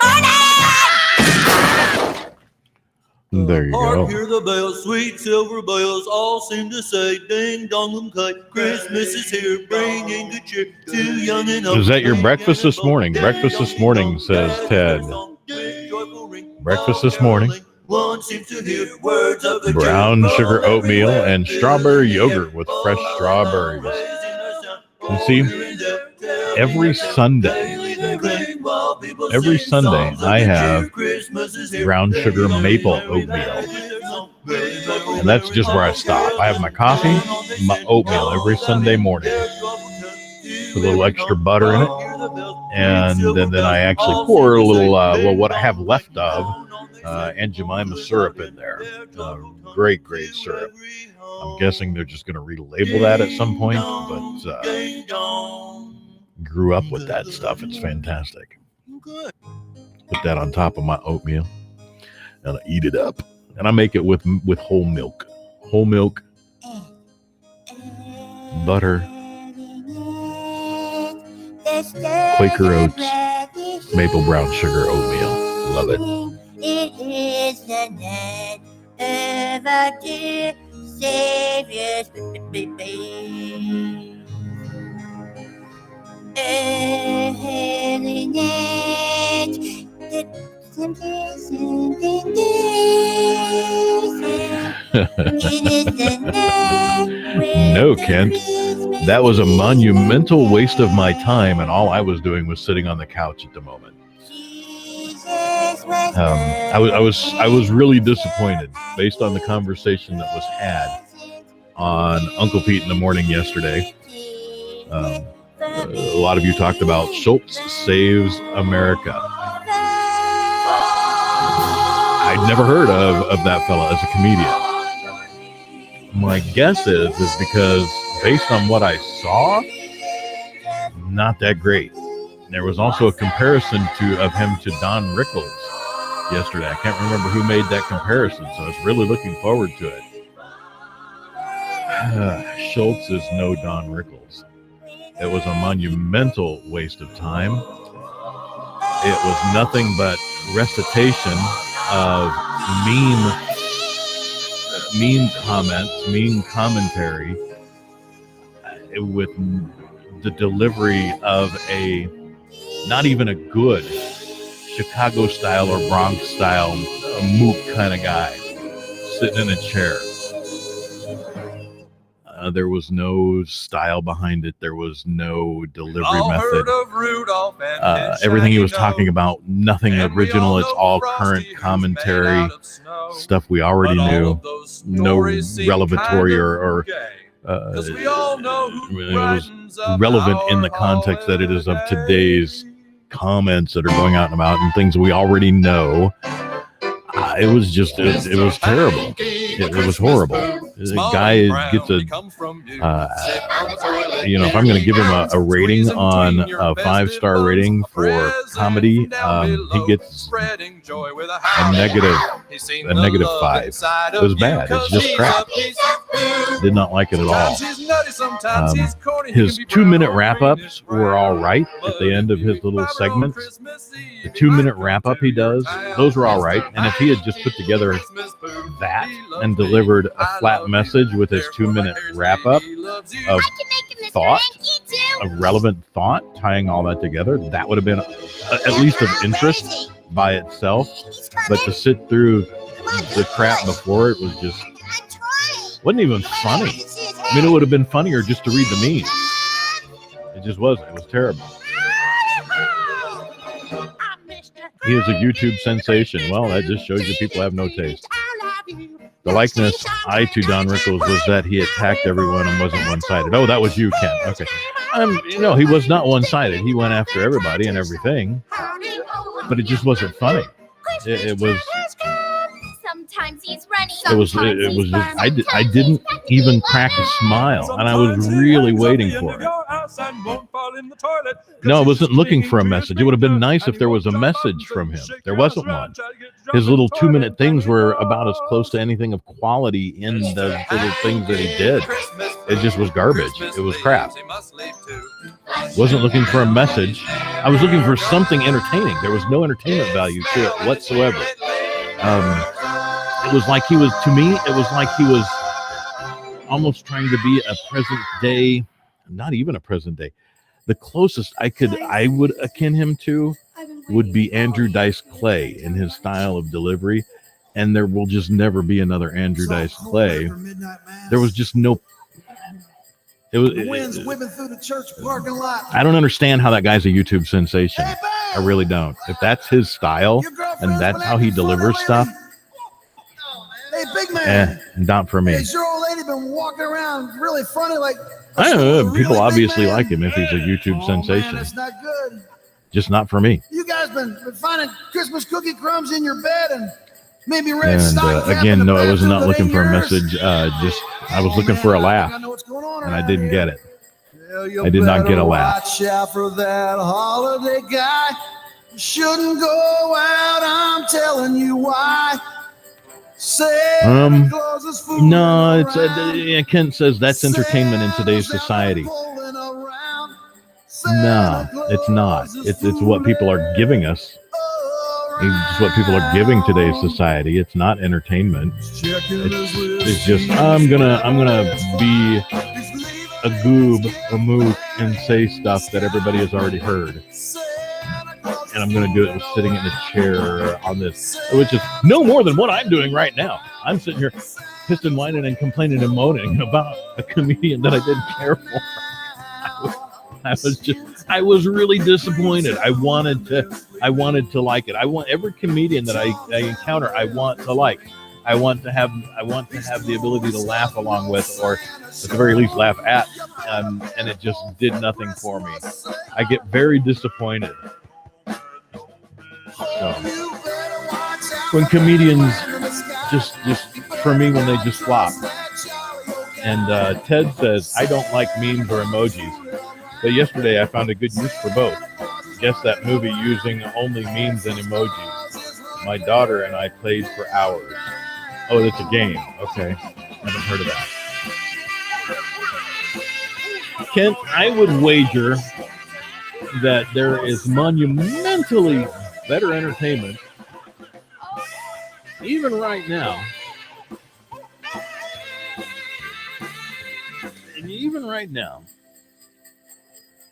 morning! There you Hark, go. hear the bells, sweet silver bells, all seem to say, ding dong and kite. Christmas is here, bringing good cheer to young and old. Is that your breakfast this morning? Breakfast this morning, says Ted. Breakfast this morning. One seems to hear words of the Brown sugar oatmeal and strawberry yogurt with fresh strawberries. You see, every Sunday I have brown sugar maple oatmeal. And that's just where I stop. I have my coffee, my oatmeal every Sunday morning. With a little extra butter in it. And then I actually pour a little, what I have left of, Aunt Jemima syrup in there. Great syrup. I'm guessing they're just going to relabel that at some point, but grew up with that stuff. It's fantastic. Put that on top of my oatmeal and I eat it up. And I make it with whole milk. Whole milk, butter, Quaker Oats, maple brown sugar oatmeal. Love it. It is the night of our dear Savior's baby. A holy night that something It is the night when No, Kent. Christmas That was a monumental waste of my time, and all I was doing was sitting on the couch at the moment. I was really disappointed based on the conversation that was had on Uncle Pete in the Morning yesterday. A lot of you talked about Schultz Saves America. I'd never heard of that fella as a comedian. My guess is because based on what I saw, not that great. There was also a comparison of him to Don Rickles yesterday. I can't remember who made that comparison, so I was really looking forward to it. Schultz is no Don Rickles. It was a monumental waste of time. It was nothing but recitation of mean comments, mean commentary, with the delivery of not even a good Chicago style or Bronx style mook kind of guy sitting in a chair. There was no style behind it. There was no delivery method. Everything he was talking about, nothing original. It's all current commentary, stuff we already knew. No revelatory or it was relevant in the context that it is of today's comments that are going out and about and things we already know. It was just, it was terrible. It was horrible. The guy gets if I'm going to give him a rating on a 5-star rating for comedy, he gets a negative 5. It was bad. It's just crap. Did not like it at all. His 2-minute wrap-ups were all right at the end of his little segments. The 2-minute wrap-up he does, those were all right. And if he had just put together that and delivered a flat message with his 2-minute wrap-up of thought, a relevant thought, tying all that together, that would have been at least of interest by itself. But to sit through the crap before it was just, wasn't even funny. I mean, it would have been funnier just to read the memes. It just wasn't. It was terrible. He is a YouTube sensation. Well, that just shows you people have no taste. The likeness to Don Rickles was that he attacked everyone and wasn't one-sided. Oh, that was you, Ken. Okay. No, he was not one-sided. He went after everybody and everything, but it just wasn't funny. It was. Sometimes he's running. It was just, I didn't even crack a smile, and I was really waiting for it. No, I wasn't looking for a message. It would have been nice if there was a message from him. There wasn't one. His little 2-minute things were about as close to anything of quality in the little things that he did. It just was garbage. It was crap. Wasn't looking for a message. I was looking for something entertaining. There was no entertainment value to it whatsoever. It was like he was, to me, it was like he was almost trying to be a present day, not even a present day. The closest I would akin him to would be Andrew Dice Clay in his style of delivery. And there will just never be another Andrew Dice Clay. There was just no, Winds whipping through the church parking lot. I don't understand how that guy's a YouTube sensation. I really don't. If that's his style and that's how he delivers stuff, hey, big man. Not for me. Has your old lady been walking around really funny like? I don't know. People obviously like him if he's a YouTube sensation. Man, that's not good. Just not for me. You guys been finding Christmas cookie crumbs in your bed and maybe red And stock. again, no, I was not looking for a message. I was looking for a laugh, and I didn't get it. I did not get a laugh. Watch out for that holiday guy. You shouldn't go out. I'm telling you why. No, it's Kent says that's entertainment in today's society. No, it's not. It's what people are giving us. It's what people are giving today's society. It's not entertainment. It's just I'm gonna be a goob, a mook, and say stuff that everybody has already heard. And I'm going to do it sitting in a chair on this, which is no more than what I'm doing right now. I'm sitting here pissed and whining and complaining and moaning about a comedian that I didn't care for. I was really disappointed. I wanted to like it. I want every comedian that I encounter, I want to like. I want to have the ability to laugh along with, or at the very least laugh at, and it just did nothing for me. I get very disappointed. So, when comedians just for me, when they just flop. And Ted says, I don't like memes or emojis, but yesterday I found a good use for both. Guess that movie using only memes and emojis. My daughter and I played for hours. Oh, it's a game. Okay. Haven't heard of that. Kent, I would wager that there is monumentally better entertainment, even right now. And even right now.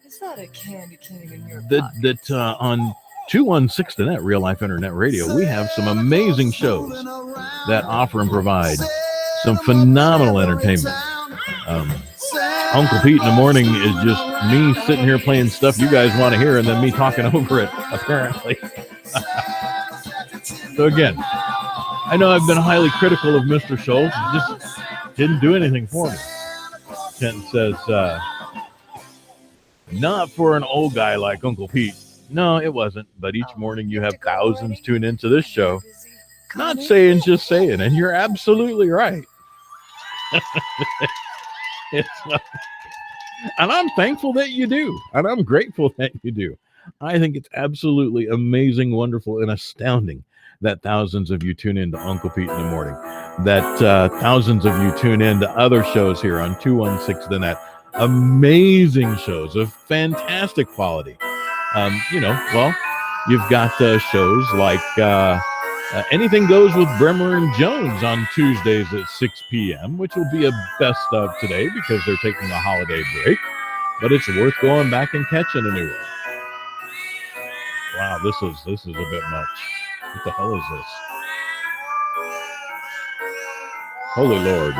Is that a candy cane in your That on 216 The Net, Real Life Internet Radio, we have some amazing shows that offer and provide some phenomenal entertainment. Uncle Pete in the Morning is just me sitting here playing stuff you guys want to hear and then me talking over it, apparently. So again, I know I've been highly critical of Mr. Schultz. He just didn't do anything for me. Kent says, not for an old guy like Uncle Pete. No, it wasn't. But each morning you have thousands tune into this show. Not saying, just saying. And you're absolutely right. It's not, and I'm thankful that you do. And I'm grateful that you do. I think it's absolutely amazing, wonderful, and astounding that thousands of you tune in to Uncle Pete in the Morning. That thousands of you tune in to other shows here on 216 The Net. Amazing shows of fantastic quality. You've got shows like Anything Goes with Bremer and Jones on Tuesdays at 6 p.m., which will be a best of today because they're taking a holiday break. But it's worth going back and catching a new one. Wow, this is a bit much. What the hell is this? Holy Lord.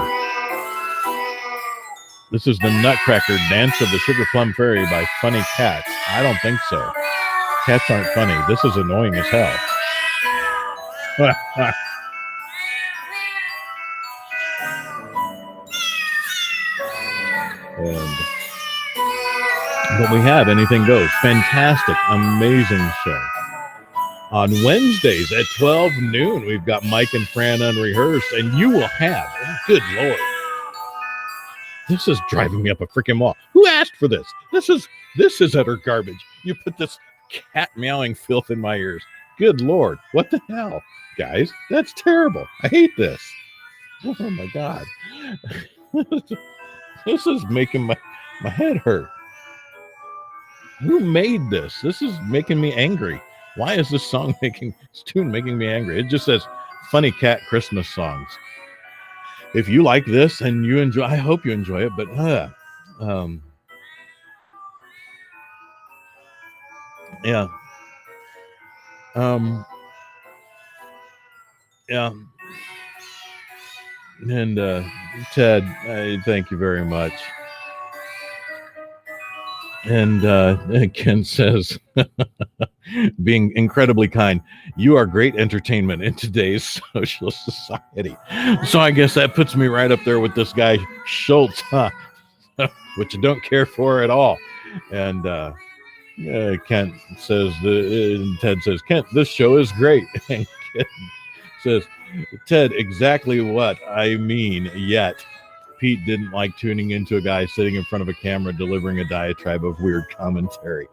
This is the Nutcracker Dance of the Sugar Plum Fairy by Funny Cats. I don't think so. Cats aren't funny. This is annoying as hell. But we have Anything Goes. Fantastic, amazing show. On Wednesdays at 12 noon, we've got Mike and Fran Unrehearsed, and you will have, good Lord, this is driving me up a freaking wall. Who asked for this? This is utter garbage. You put this cat meowing filth in my ears. Good Lord, what the hell? Guys, that's terrible. I hate this. Oh my God. This is making my head hurt. Who made this? This is making me angry. Why is this tune making me angry? It just says Funny Cat Christmas songs. If you like this and you enjoy, I hope you enjoy it, but yeah. And Ted, thank you very much. And Ken says, being incredibly kind, you are great entertainment in today's social society. So I guess that puts me right up there with this guy Schultz, which I don't care for at all. And Kent says, Ted says, Kent, this show is great. And Ken says, Ted, exactly what I mean, yet Pete didn't like tuning into a guy sitting in front of a camera delivering a diatribe of weird commentary.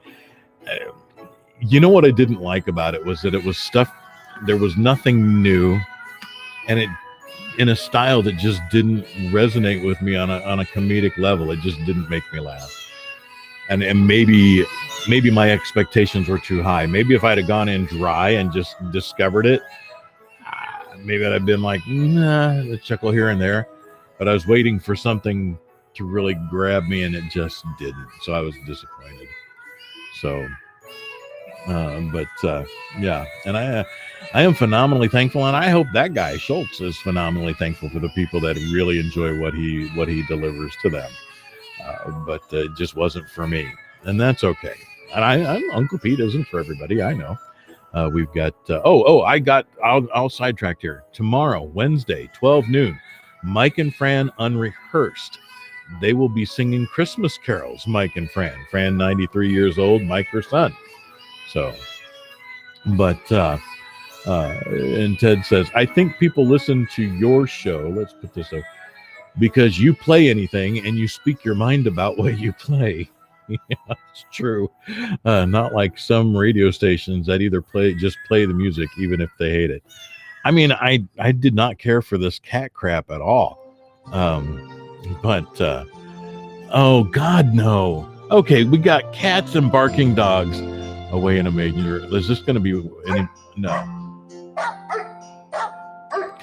You know what I didn't like about it was that it was stuff, there was nothing new, and it in a style that just didn't resonate with me on a comedic level. It just didn't make me laugh. And maybe my expectations were too high. Maybe if I'd have gone in dry and just discovered it, maybe I'd have been like, nah, a chuckle here and there. But I was waiting for something to really grab me, and it just didn't. So I was disappointed. So Yeah, and I am phenomenally thankful, and I hope that guy Schultz is phenomenally thankful for the people that really enjoy what he delivers to them. But it just wasn't for me, and that's okay. And I'm Uncle Pete isn't for everybody. I know. We've got I'll sidetrack here. Tomorrow, Wednesday, 12 noon, Mike and Fran Unrehearsed. They will be singing Christmas carols. Mike and Fran. Fran 93 years old. Mike her son. So, but and Ted says, I think people listen to your show. Let's put this up. Because you play anything and you speak your mind about what you play. Yeah, it's true. Not like some radio stations that either just play the music even if they hate it. I mean, I did not care for this cat crap at all. But oh God, no. Okay, we got cats and barking dogs away in a manger. Is this going to be any? No.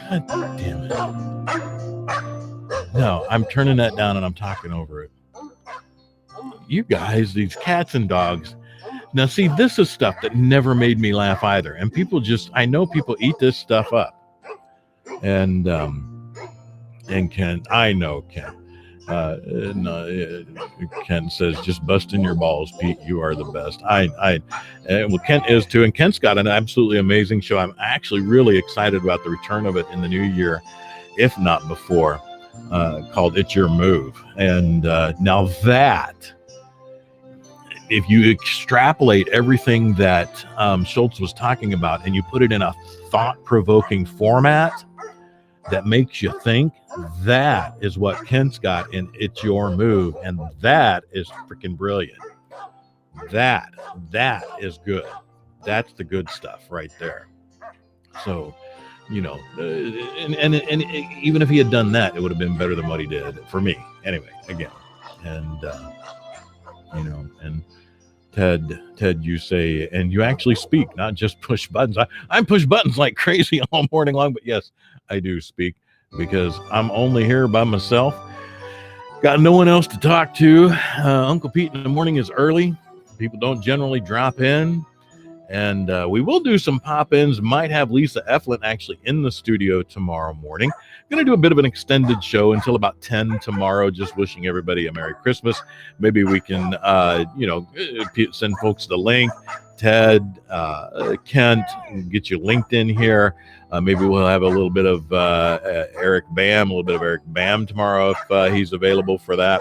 God damn it. No, I'm turning that down and I'm talking over it. You guys, these cats and dogs. Now, see, this is stuff that never made me laugh either. And I know people eat this stuff up. And Ken, Ken says, just busting your balls, Pete. You are the best. Well, Kent is too. And Kent's got an absolutely amazing show. I'm actually really excited about the return of it in the new year, if not before, called It's Your Move. And now that, if you extrapolate everything that Schultz was talking about and you put it in a thought-provoking format that makes you think, that is what Kent's got in It's Your Move, and that is freaking brilliant. That is good. That's the good stuff right there. So, and even if he had done that, it would have been better than what he did for me. Anyway, again, and and Ted, you say, and you actually speak, not just push buttons. I push buttons like crazy all morning long, but yes, I do speak because I'm only here by myself. Got no one else to talk to. Uncle Pete in the morning is early. People don't generally drop in. And we will do some pop-ins. Might have Lisa Eflin actually in the studio tomorrow morning. Going to do a bit of an extended show until about 10 tomorrow. Just wishing everybody a Merry Christmas. Maybe we can, send folks the link. Ted, Kent, get you linked in here. Maybe we'll have a little bit of Eric Bam tomorrow if he's available for that.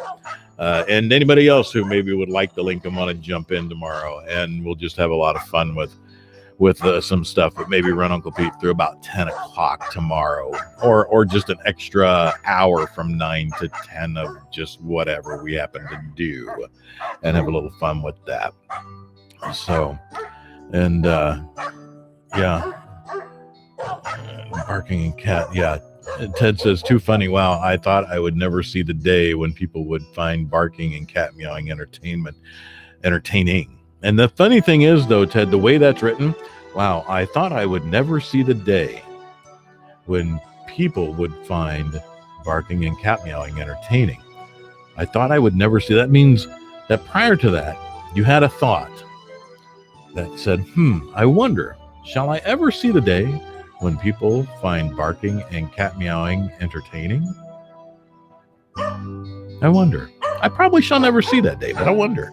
And anybody else who maybe would like the link and want to jump in tomorrow, and we'll just have a lot of fun with some stuff, but maybe run Uncle Pete through about 10 o'clock tomorrow, or just an extra hour from 9 to 10 of just whatever we happen to do, and have a little fun with that. So, and barking and cat, yeah. Ted says, too funny. Wow, I thought I would never see the day when people would find barking and cat meowing entertaining. And the funny thing is, though, Ted, the way that's written, wow, I thought I would never see the day when people would find barking and cat meowing entertaining. I thought I would never see. That means that prior to that, you had a thought that said, I wonder, shall I ever see the day when people find barking and cat meowing entertaining? I wonder. I probably shall never see that day, but I wonder.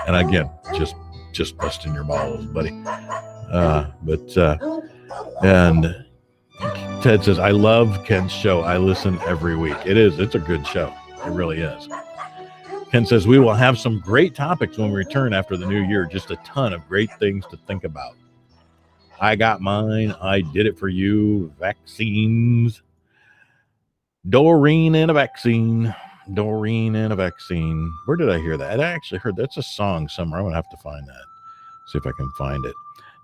And again, just busting your balls, buddy. And Ted says, I love Ken's show. I listen every week. It's a good show. It really is. Ken says, we will have some great topics when we return after the new year. Just a ton of great things to think about. I got mine. I did it for you. Vaccines. Doreen and a vaccine. Doreen and a vaccine. Where did I hear that? I actually heard that's a song somewhere. I'm going to have to find that. See if I can find it.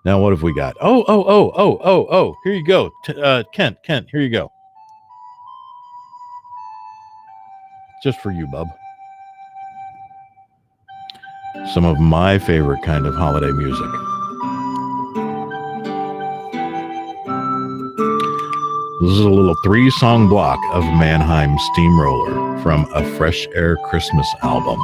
Now, what have we got? Oh. Here you go. Kent, here you go. Just for you, bub. Some of my favorite kind of holiday music. This is a little 3-song block of Mannheim Steamroller from a Fresh Air Christmas album.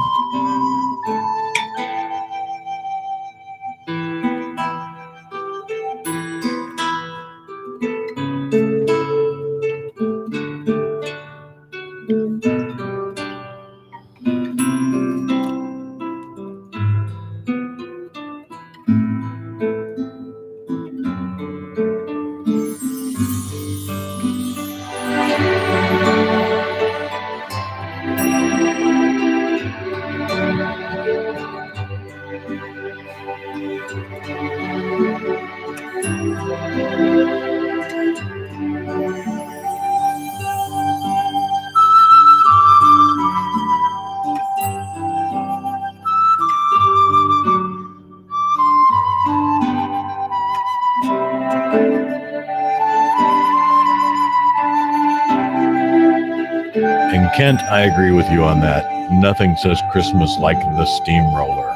And Kent, I agree with you on that. Nothing says Christmas like the steamroller.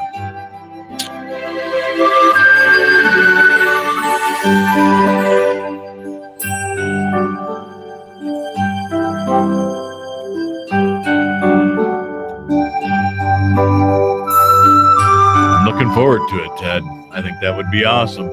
I'm looking forward to it, Ted. I think that would be awesome.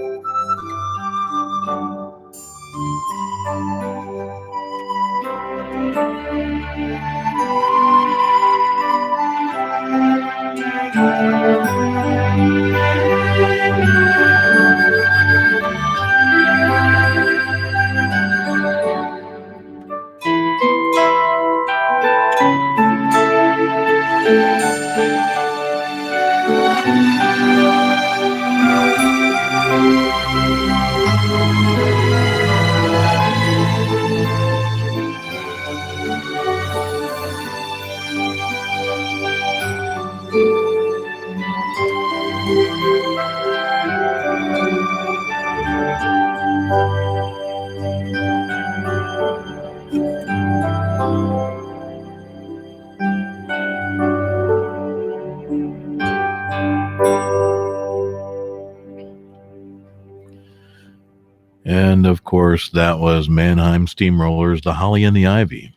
And of course, that was Mannheim Steamrollers, The Holly and the Ivy.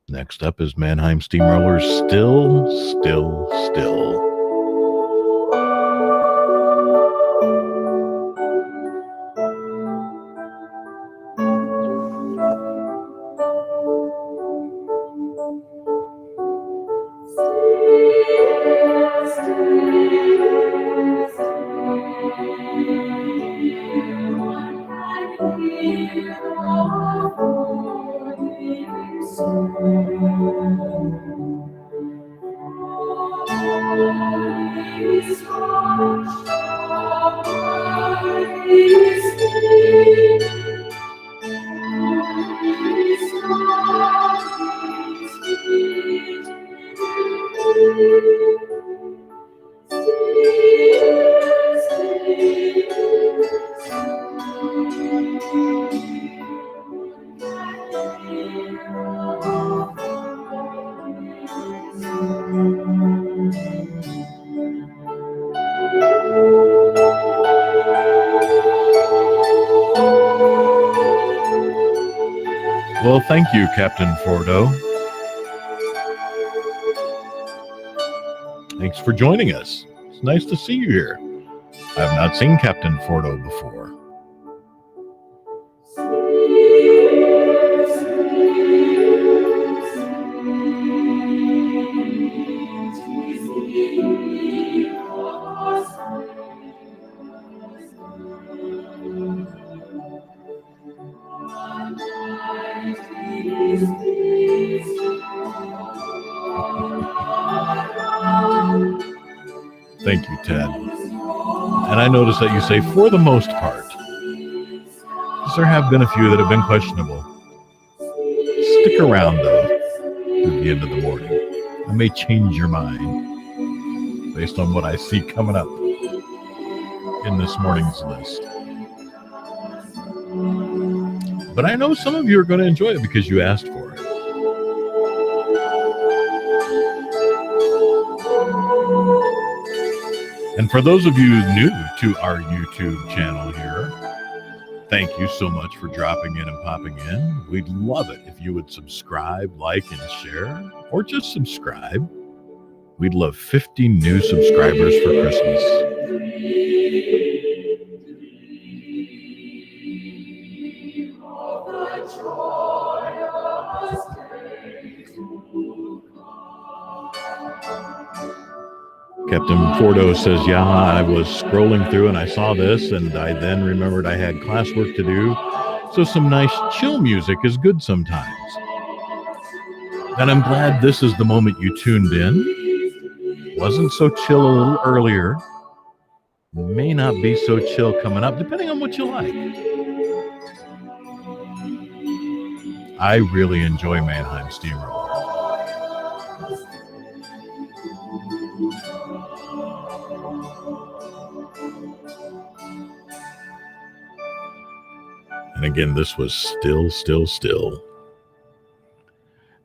Next up is Mannheim Steamrollers, Still, Still, Still. Well, thank you, Captain Fordo. Thanks for joining us. It's nice to see you here. I have not seen Captain Fordo before. Thank you, Ted. And I noticed that you say for the most part. There have been a few that have been questionable. Stick around, though, through the end of the morning. I may change your mind based on what I see coming up in this morning's list. But I know some of you are going to enjoy it because you asked for it. And for those of you new to our YouTube channel here, thank you so much for dropping in and popping in. We'd love it if you would subscribe, like, and share, or just subscribe. We'd love 50 new subscribers for Christmas. Captain Fordo says, yeah, I was scrolling through and I saw this, and I then remembered I had classwork to do. So some nice chill music is good sometimes. And I'm glad this is the moment you tuned in. Wasn't so chill a little earlier. May not be so chill coming up, depending on what you like. I really enjoy Mannheim Steamroller. And again, this was Still, Still, Still.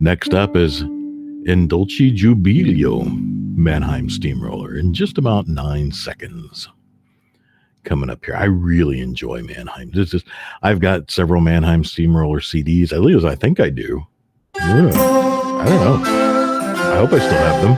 Next up is In Dolce Jubileo, Mannheim Steamroller, in just about 9 seconds. Coming up here. I really enjoy Mannheim. I've got several Mannheim Steamroller CDs. At least I think I do. Yeah. I don't know. I hope I still have them.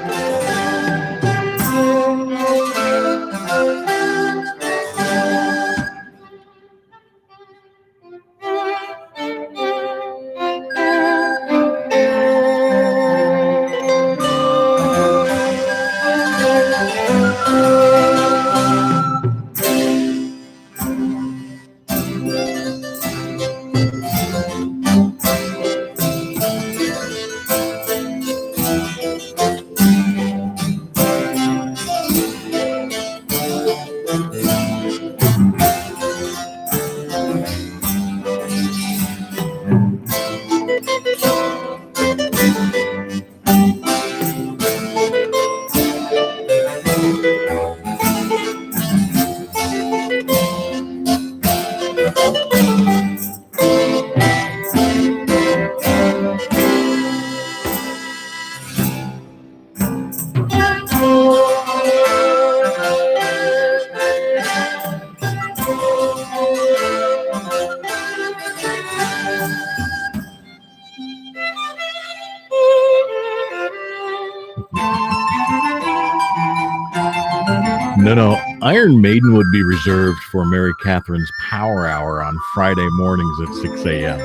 No. Iron Maiden would be reserved for Mary Catherine's Power Hour on Friday mornings at 6 a.m.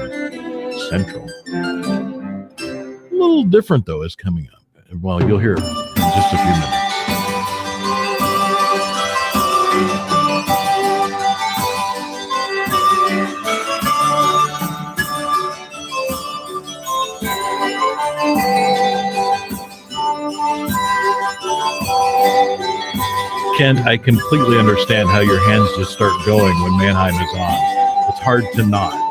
Central. A little different, though, is coming up. Well, you'll hear it in just a few minutes. Kent, I completely understand how your hands just start going when Mannheim is on. It's hard to not.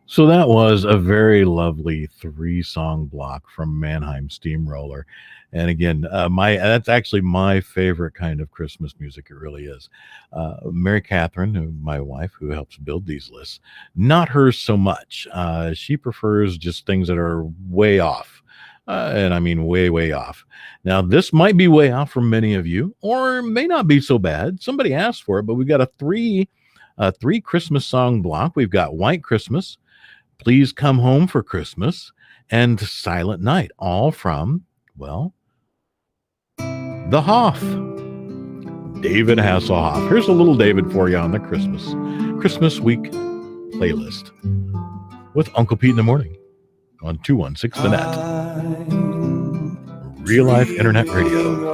So that was a very lovely 3-song block from Mannheim Steamroller. And again, that's actually my favorite kind of Christmas music. It really is. Mary Catherine, my wife, who helps build these lists, not hers so much. She prefers just things that are way off. And I mean way, way off. Now, this might be way off for many of you, or may not be so bad. Somebody asked for it, but we've got a three Christmas song block. We've got White Christmas, Please Come Home for Christmas, and Silent Night, all from, well, the Hoff. David Hasselhoff. Here's a little David for you on the Christmas Week playlist with Uncle Pete in the Morning on 216 The Net. Real life internet radio.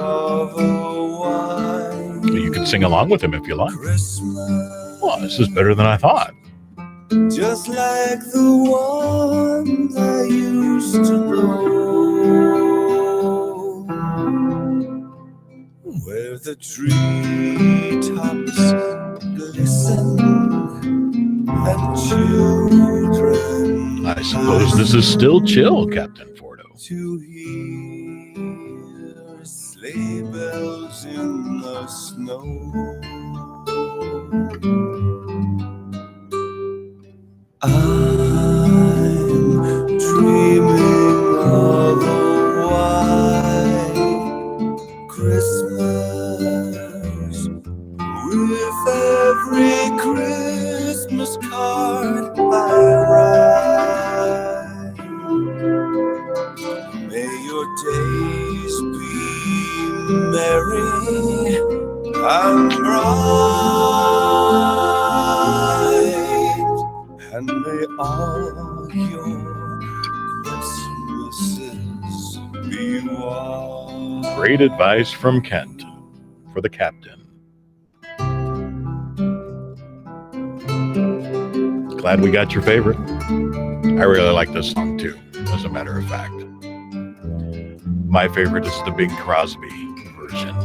You can sing along with him if you like. Well, this is better than I thought. Just like the ones I used to know, where the treetops glisten and children. I suppose this is still chill, Captain Fordo. To hear sleigh bells in the snow. I'm dreaming of a white Christmas, with every Christmas card I write. May your days be merry and bright, and may all your Christmases Great advice from Kent for the captain. Glad we got your favorite. I really like this song too, as a matter of fact. My favorite is the Bing Crosby version.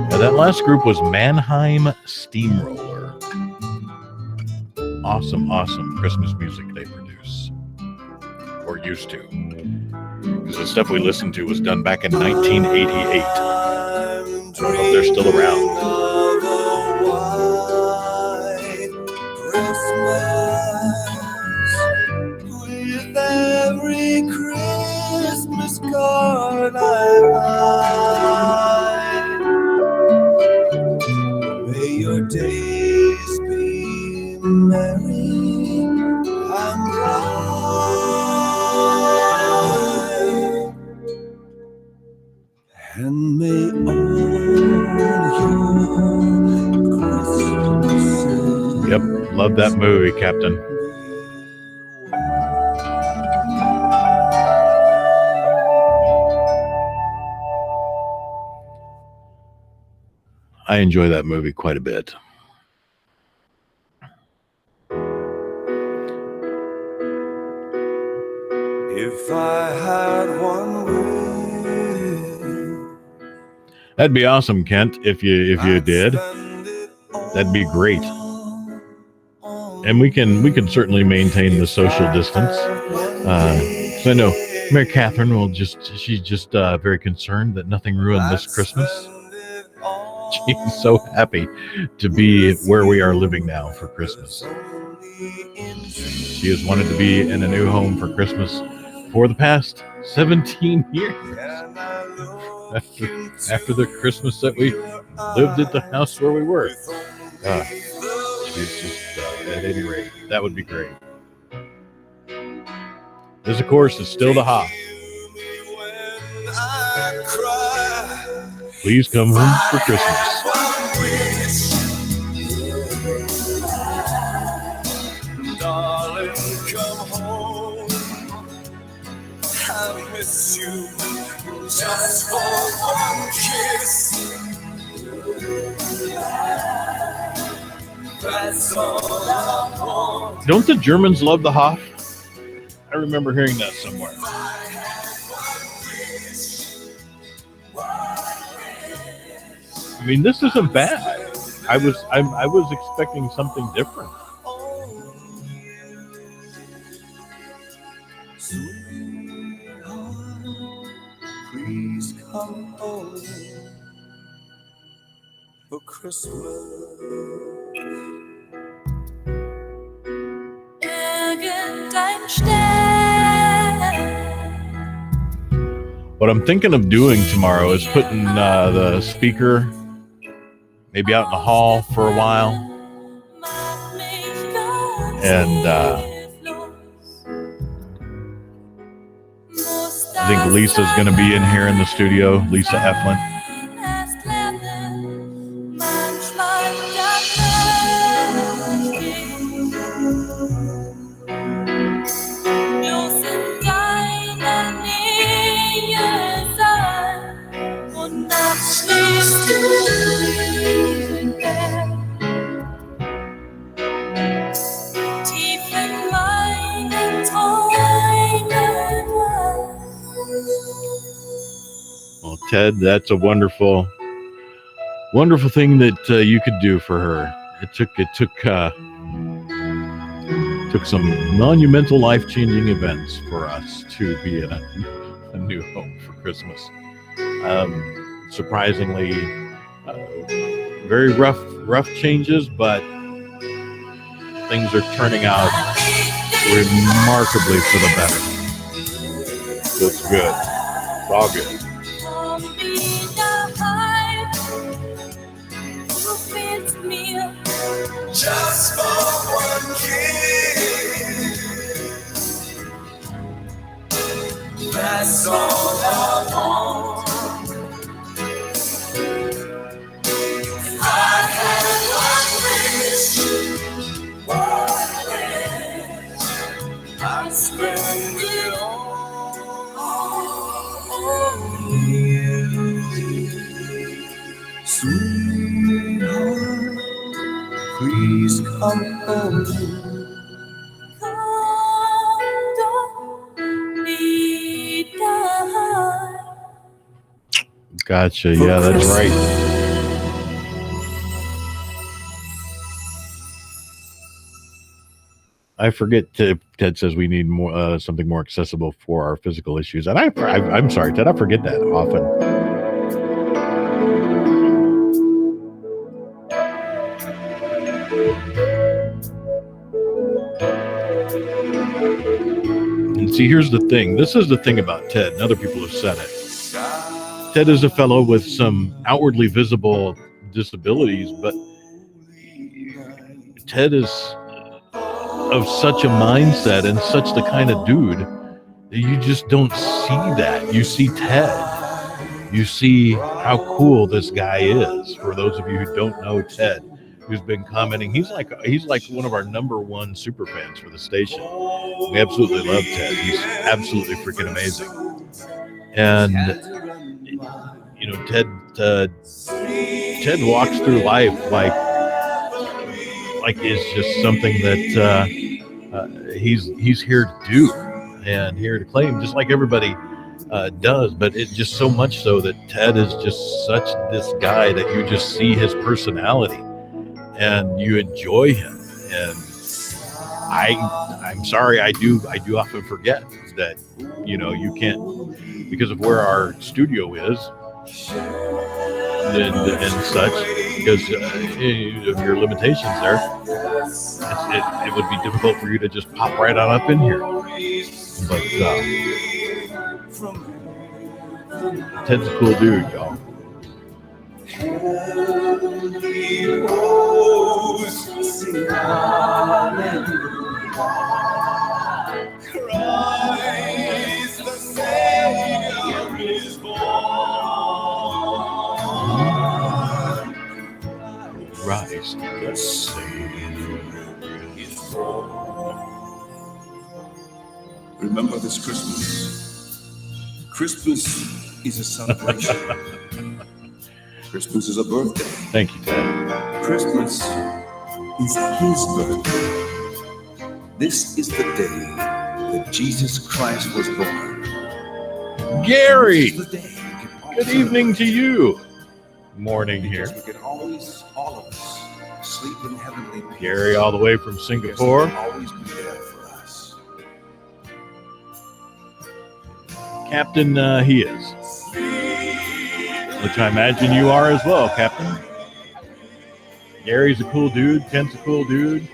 Now, that last group was Mannheim Steamroller. Awesome Christmas music they produce. Or used to. Because the stuff we listened to was done back in 1988. I don't know if they're still around. With every Christmas card I write, may your days be merry and bright, and may all your Christmases. Yep, love that movie, Captain. I enjoy that movie quite a bit. If I had one wish, That'd be awesome, Kent, if you did. That'd be great. And we can certainly maintain the social distance. So I know Mary Catherine she's just very concerned that nothing ruined this Christmas. She's so happy to be where we are living now for Christmas. She has wanted to be in a new home for Christmas for the past 17 years. After the Christmas that we lived at the house where we were. She's just, at any rate, that would be great. This, of course, is still the hop. Please come home for Christmas. darling, come home. I miss you just for one kiss. That's all I want. Don't the Germans love the Hof? I remember hearing that somewhere. I mean, this isn't bad. I was expecting something different. Please come home for Christmas. What I'm thinking of doing tomorrow is putting the speaker maybe out in the hall for a while. And I think Lisa's going to be in here in the studio, Lisa Eflin. Well, Ted, that's a wonderful thing that you could do for her. It took some monumental, life-changing events for us to be in a new home for Christmas. Surprisingly, very rough changes, but things are turning out remarkably for the better. So it's good. It's all good. Just for one kiss. That's all I want. Gotcha. Yeah, that's right. I forget. Ted says we need more something more accessible for our physical issues, and I'm sorry, Ted. I forget that often. And see, here's the thing. This is the thing about Ted, and other people have said it. Ted is a fellow with some outwardly visible disabilities, but Ted is of such a mindset and such the kind of dude that you just don't see that. You see Ted. You see how cool this guy is. For those of you who don't know Ted, who's been commenting, he's like one of our #1 super fans for the station. We absolutely love Ted. He's absolutely freaking amazing. And you know, Ted walks through life like it's just something that he's here to do and here to claim, just like everybody does. But it's just so much so that Ted is just such this guy that you just see his personality and you enjoy him. And I'm sorry, I do often forget that, you know, you can't, because of where our studio is and such, because of your limitations there, it would be difficult for you to just pop right on up in here. But Ted's a cool dude, y'all. Christ the Savior is born. Christ the Savior is born. Remember this Christmas. Christmas is a celebration. Christmas is a birthday. Thank you, Ted. Christmas is his birthday. This is the day that Jesus Christ was born. Gary, good evening to you. Morning here. We can always, all of us, sleep in heavenly peace. Gary, all the way from Singapore. Always be there for us. Captain, he is. Which I imagine you are as well, Captain. Gary's a cool dude. Kent's a cool dude.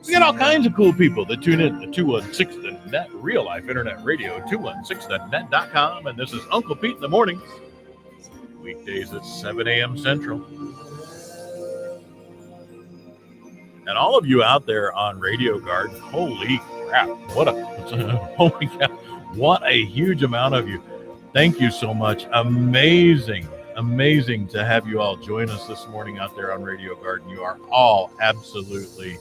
We got all kinds of cool people that tune in to 216 The Net, real life internet radio, 216thenet.com. And this is Uncle Pete in the mornings. Weekdays at 7 a.m. Central. And all of you out there on Radio Garden, holy crap, holy cow, what a huge amount of you. Thank you so much. Amazing to have you all join us this morning out there on Radio Garden. You are all absolutely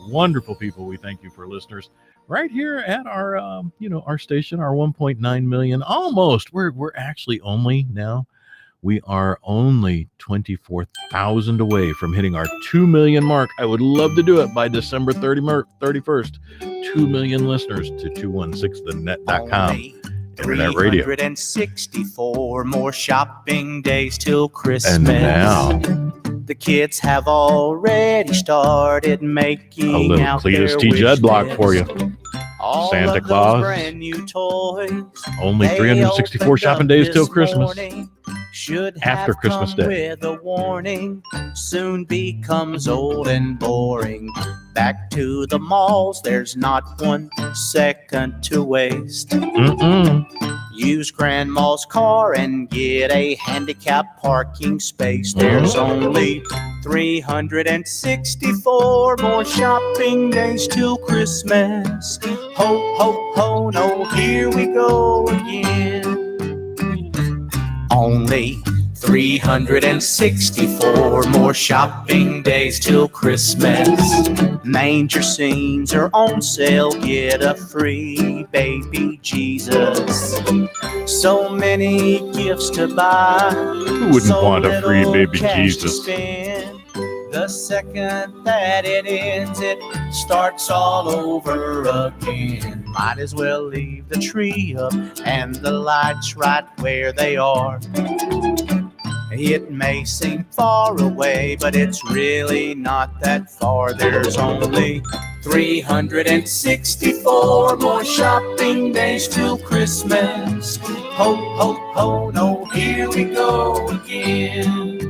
wonderful people. We thank you for listeners right here at our, our station, our 1.9 million, almost. We're actually only now. We are only 24,000 away from hitting our 2 million mark. I would love to do it by December 31st. 2 million listeners to 216thenet.com. Internet radio. 364 more shopping days till Christmas. And now, the kids have already started making a little out Cletus their T. wish Judd block list. for you. All Santa of those Claus. brand new toys Only they 364 opened shopping up days this till Christmas. morning should After have Christmas come Day. with a warning. Soon becomes old and boring. Back to the malls, there's not 1 second to waste. Use grandma's car and get a handicapped parking space. There's only 364 more shopping days till Christmas. Ho, ho, ho, no, here we go again. Only 364 more shopping days till Christmas. Manger scenes are on sale, get a free baby Jesus. So many gifts to buy. Who wouldn't want a free baby Jesus? The second that it ends, it starts all over again. Might as well leave the tree up and the lights right where they are. It may seem far away, but it's really not that far. There's only 364 more shopping days till Christmas. Ho, ho, ho, no, here we go again.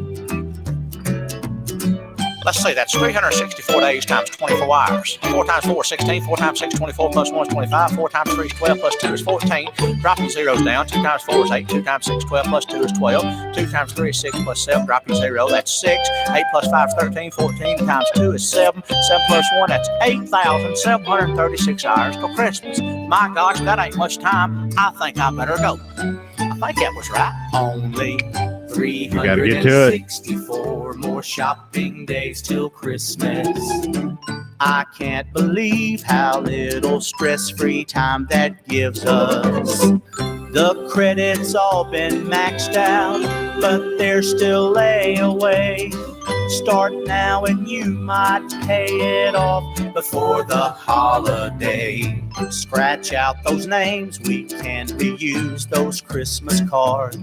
Let's see, that's 364 days times 24 hours. 4 times 4 is 16, 4 times 6 is 24, plus 1 is 25, 4 times 3 is 12, plus 2 is 14. Drop your zeros down. 2 times 4 is 8, 2 times 6 is 12, plus 2 is 12. 2 times 3 is 6, plus 7, drop your 0, that's 6. 8 plus 5 is 13, 14 times 2 is 7. 7 plus 1, that's 8,736 hours till Christmas. My gosh, that ain't much time. I think I better go. I think that was right. Only 364 more shopping days till Christmas. I can't believe how little stress-free time that gives us. The credit's all been maxed out, but there's still layaway. Start now and you might pay it off before the holiday. Scratch out those names, we can reuse those Christmas cards.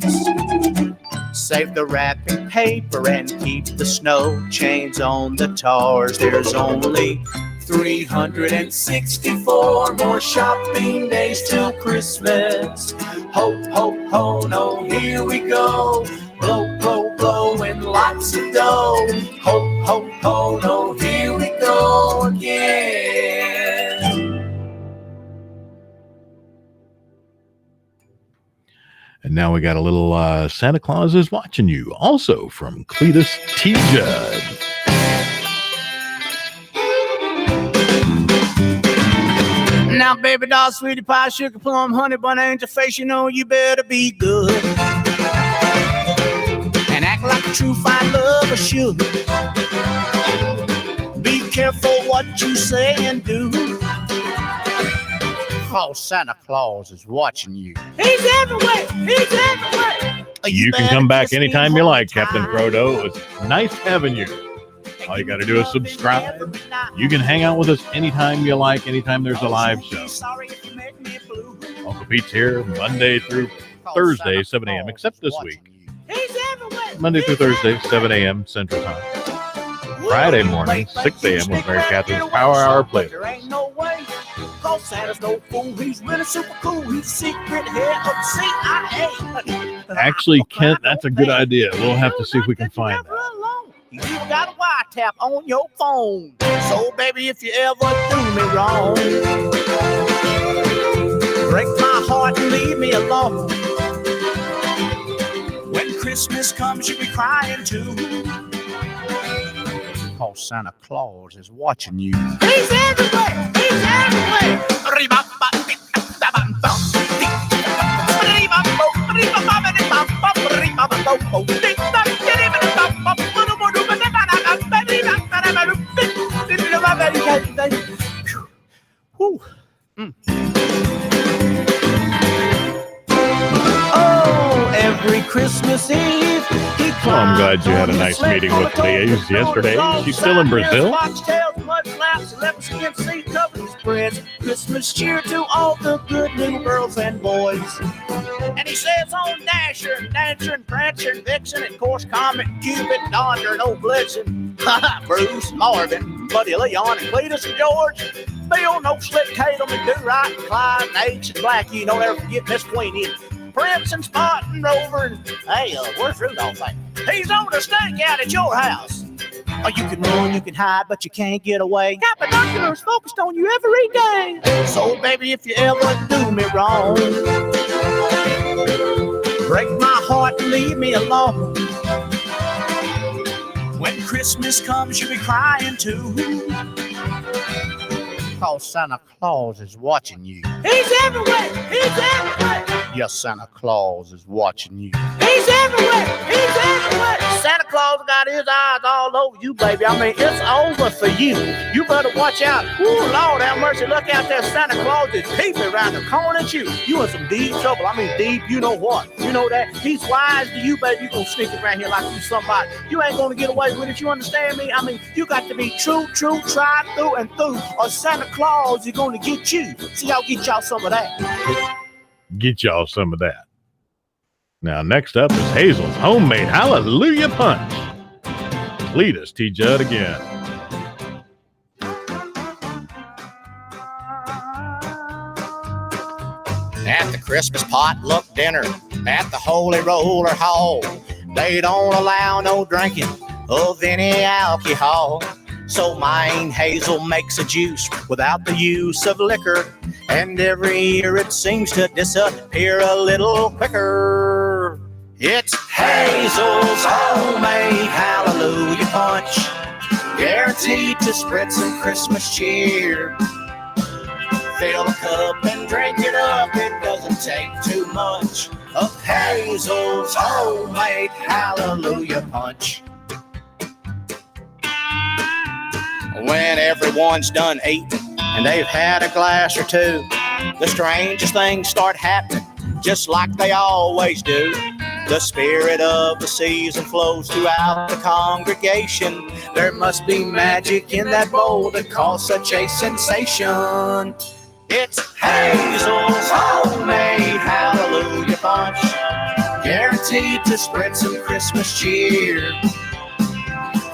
Save the wrapping paper and keep the snow chains on the tars. There's only 364 more shopping days till Christmas. Ho, ho, ho, no, here we go. Blow, blow, blow, and lots of dough. Ho, ho, ho, no, here we go again. And now we got a little Santa Claus is Watching You, also from Cletus T. Judd. Now, baby doll, sweetie pie, sugar plum, honey bun, angel face, you know you better be good and act like a true fine lover should. Be careful what you say and do. Oh, Santa Claus is watching you. He's everywhere. He's everywhere. You can come back anytime you like, Captain Frodo. It's nice having you. All you got to do is subscribe. You can hang out with us anytime you like, anytime there's a live show. Uncle Pete's here Monday through Thursday, 7 a.m., except this week. Monday through Thursday, 7 a.m. Central Time. Friday morning, 6 a.m. with Mary Catherine's Power Hour playlist. There ain't no way. Cause Santa's no fool. He's really super cool. He's a secret head of CIA. Actually, Kent, that's a good idea. We'll have to see if we can find that. You got a wiretap on your phone. So, baby, if you ever do me wrong, break my heart and leave me alone. When Christmas comes, you'll be crying too. Cause Santa Claus is watching you. He's everywhere! He's everywhere! Oh, every Christmas Eve. Well, I'm glad you had a nice meeting with Liz yesterday. She's still in Brazil. Christmas cheer to all the good little girls and boys. And he says on Dasher and Dancer and Prancer and Vixen and course Comet, Cupid, Donder and old Blitzen. Bruce, Marvin, Buddy Leon and Cletus and George. Bill, No Slick, Tatum and Do-Right, and Clyde and H and Blackie. Don't ever forget Miss Queenie. Prince and Spot and Rover and hey, where's Rudolph at? He's on the stake out at your house. Oh, you can run, you can hide, but you can't get away. Got binoculars focused on you every day. So, baby, if you ever do me wrong, break my heart and leave me alone. When Christmas comes, you'll be crying too. because Santa Claus is watching you. He's everywhere. He's everywhere. Yes, Santa Claus is watching you. He's everywhere. He's everywhere. Santa Claus got his eyes all over you, baby. I mean, it's over for you. You better watch out. Ooh, Lord have mercy. Look out there. Santa Claus is peeping around the corner at you. You in some deep trouble. I mean, deep, you know what? You know that? He's wise to you, baby. You gonna sneak around here like you somebody. You ain't gonna get away with it. You understand me? I mean, you got to be true, tried through and through, or Santa Claus is gonna get you. See, I'll get y'all some of that. Get y'all some of that. Now, next up is Hazel's homemade Hallelujah Punch. Cletus, T. Judd again. At the Christmas potluck dinner, at the Holy Roller Hall, they don't allow no drinking of any alcohol. So mine Hazel makes a juice without the use of liquor, and every year it seems to disappear a little quicker. It's Hazel's homemade Hallelujah Punch, guaranteed to spread some Christmas cheer. Fill a cup and drink it up, it doesn't take too much of Hazel's homemade Hallelujah Punch. When everyone's done eating and they've had a glass or two, the strangest things start happening, just like they always do. The spirit of the season flows throughout the congregation. There must be magic in that bowl to cause such a sensation. It's Hazel's homemade Hallelujah Punch, guaranteed to spread some Christmas cheer.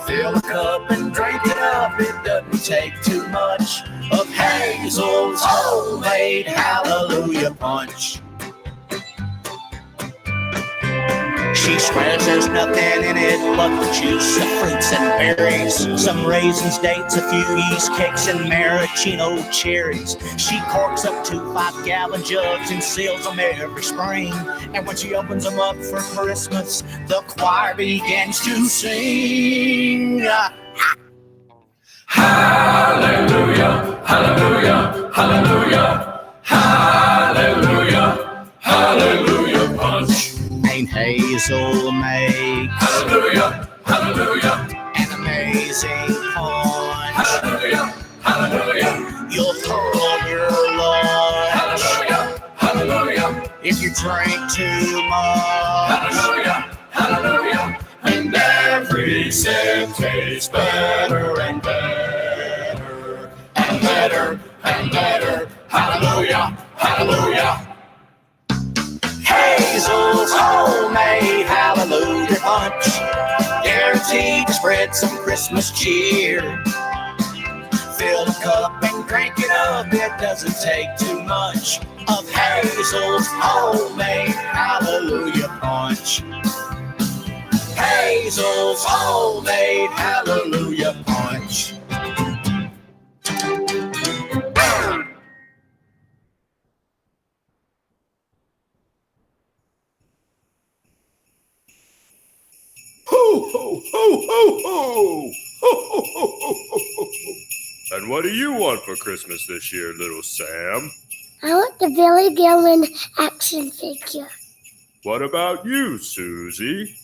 Fill a cup and drink it up, it doesn't take too much of Hazel's homemade Hallelujah Punch. She swears there's nothing in it but the juice of fruits and berries, some raisins, dates, a few yeast cakes, and maraschino cherries. She corks up 2 5-gallon jugs and seals them every spring. And when she opens them up for Christmas, the choir begins to sing. Hallelujah, hallelujah, hallelujah, hallelujah, hallelujah punch. Ain't Hazel makes Hallelujah, hallelujah, an amazing punch. hallelujah, hallelujah, You'll throw your lunch hallelujah, hallelujah, if you drink too much. hallelujah, hallelujah. And every sip tastes better and better and better and better. Hallelujah, hallelujah. Hazel's homemade Hallelujah Punch, guaranteed to spread some Christmas cheer. Fill a cup and drink it up, it doesn't take too much of Hazel's homemade Hallelujah Punch. Hazel's homemade Hallelujah Punch. Ho, ho, ho, ho, ho! Ho, ho, ho, ho, ho, ho, ho. And what do you want for Christmas this year, little Sam? I want the Billy Gilman action figure. What about you, Susie?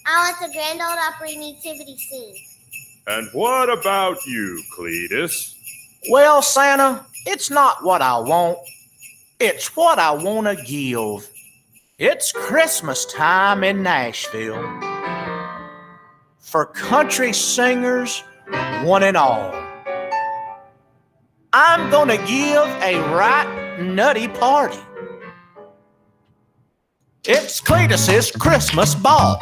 I want the Grand Ole Opry nativity scene. And what about you, Cletus? Well, Santa, it's not what I want. It's what I want to give. It's Christmas time in Nashville. For country singers, one and all. I'm gonna give a right nutty party. It's Cletus's Christmas ball.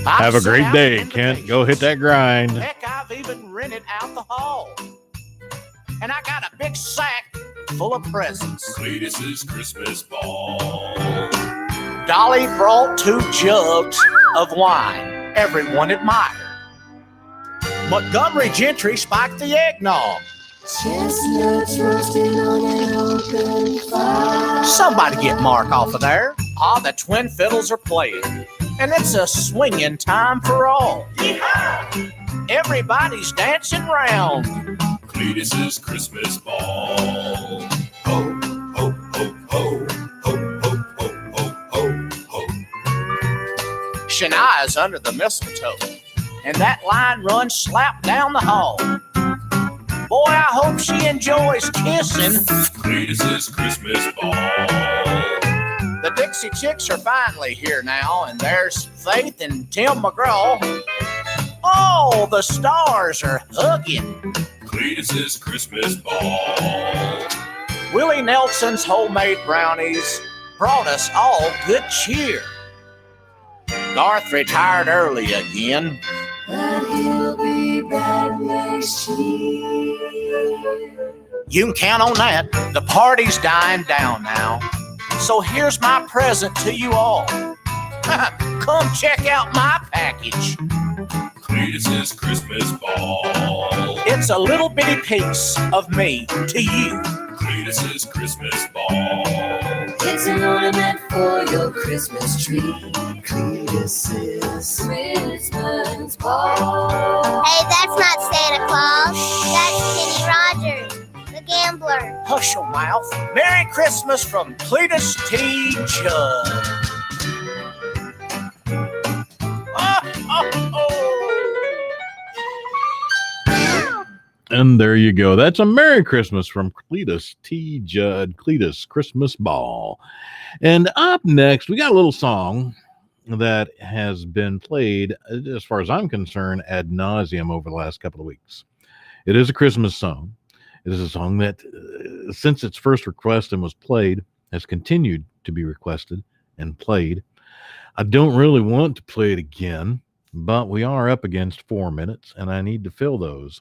Have a great day, Kent. Go hit that grind. Heck, I've even rented out the hall. And I got a big sack full of presents. Cletus's Christmas ball. Dolly brought 2 jugs of wine. Everyone admired. Montgomery Gentry spiked the eggnog. Chestnuts roasting on an open fire. Somebody get Mark off of there. The twin fiddles are playing. And it's a swinging time for all. Yeehaw! Everybody's dancing round. Cletus's Christmas ball. Ho, ho, ho, ho, ho, ho, ho, ho, ho, ho. Shania's under the mistletoe, and that line runs slap down the hall. Boy, I hope she enjoys kissing Cletus's Christmas ball. The Dixie Chicks are finally here now, and there's Faith and Tim McGraw. Oh, the stars are hugging. Cletus's Christmas ball. Willie Nelson's homemade brownies brought us all good cheer. Garth retired early again. But he'll be back next year. You can count on that. The party's dying down now. So here's my present to you all. Come check out my package. Cletus's Christmas ball. It's a little bitty piece of me to you. Cletus's Christmas ball. It's an ornament for your Christmas tree. Cletus's Christmas ball. Hey, that's not Santa Claus. That's Kenny Rogers, the gambler. Hush your mouth. Merry Christmas from Cletus T. Judd. And there you go. That's a Merry Christmas from Cletus T. Judd, Cletus Christmas Ball. And up next, we got a little song that has been played, as far as I'm concerned, ad nauseum over the last couple of weeks. It is a Christmas song. It is a song that, since its first request and was played, has continued to be requested and played. I don't really want to play it again, but we are up against 4 minutes, and I need to fill those.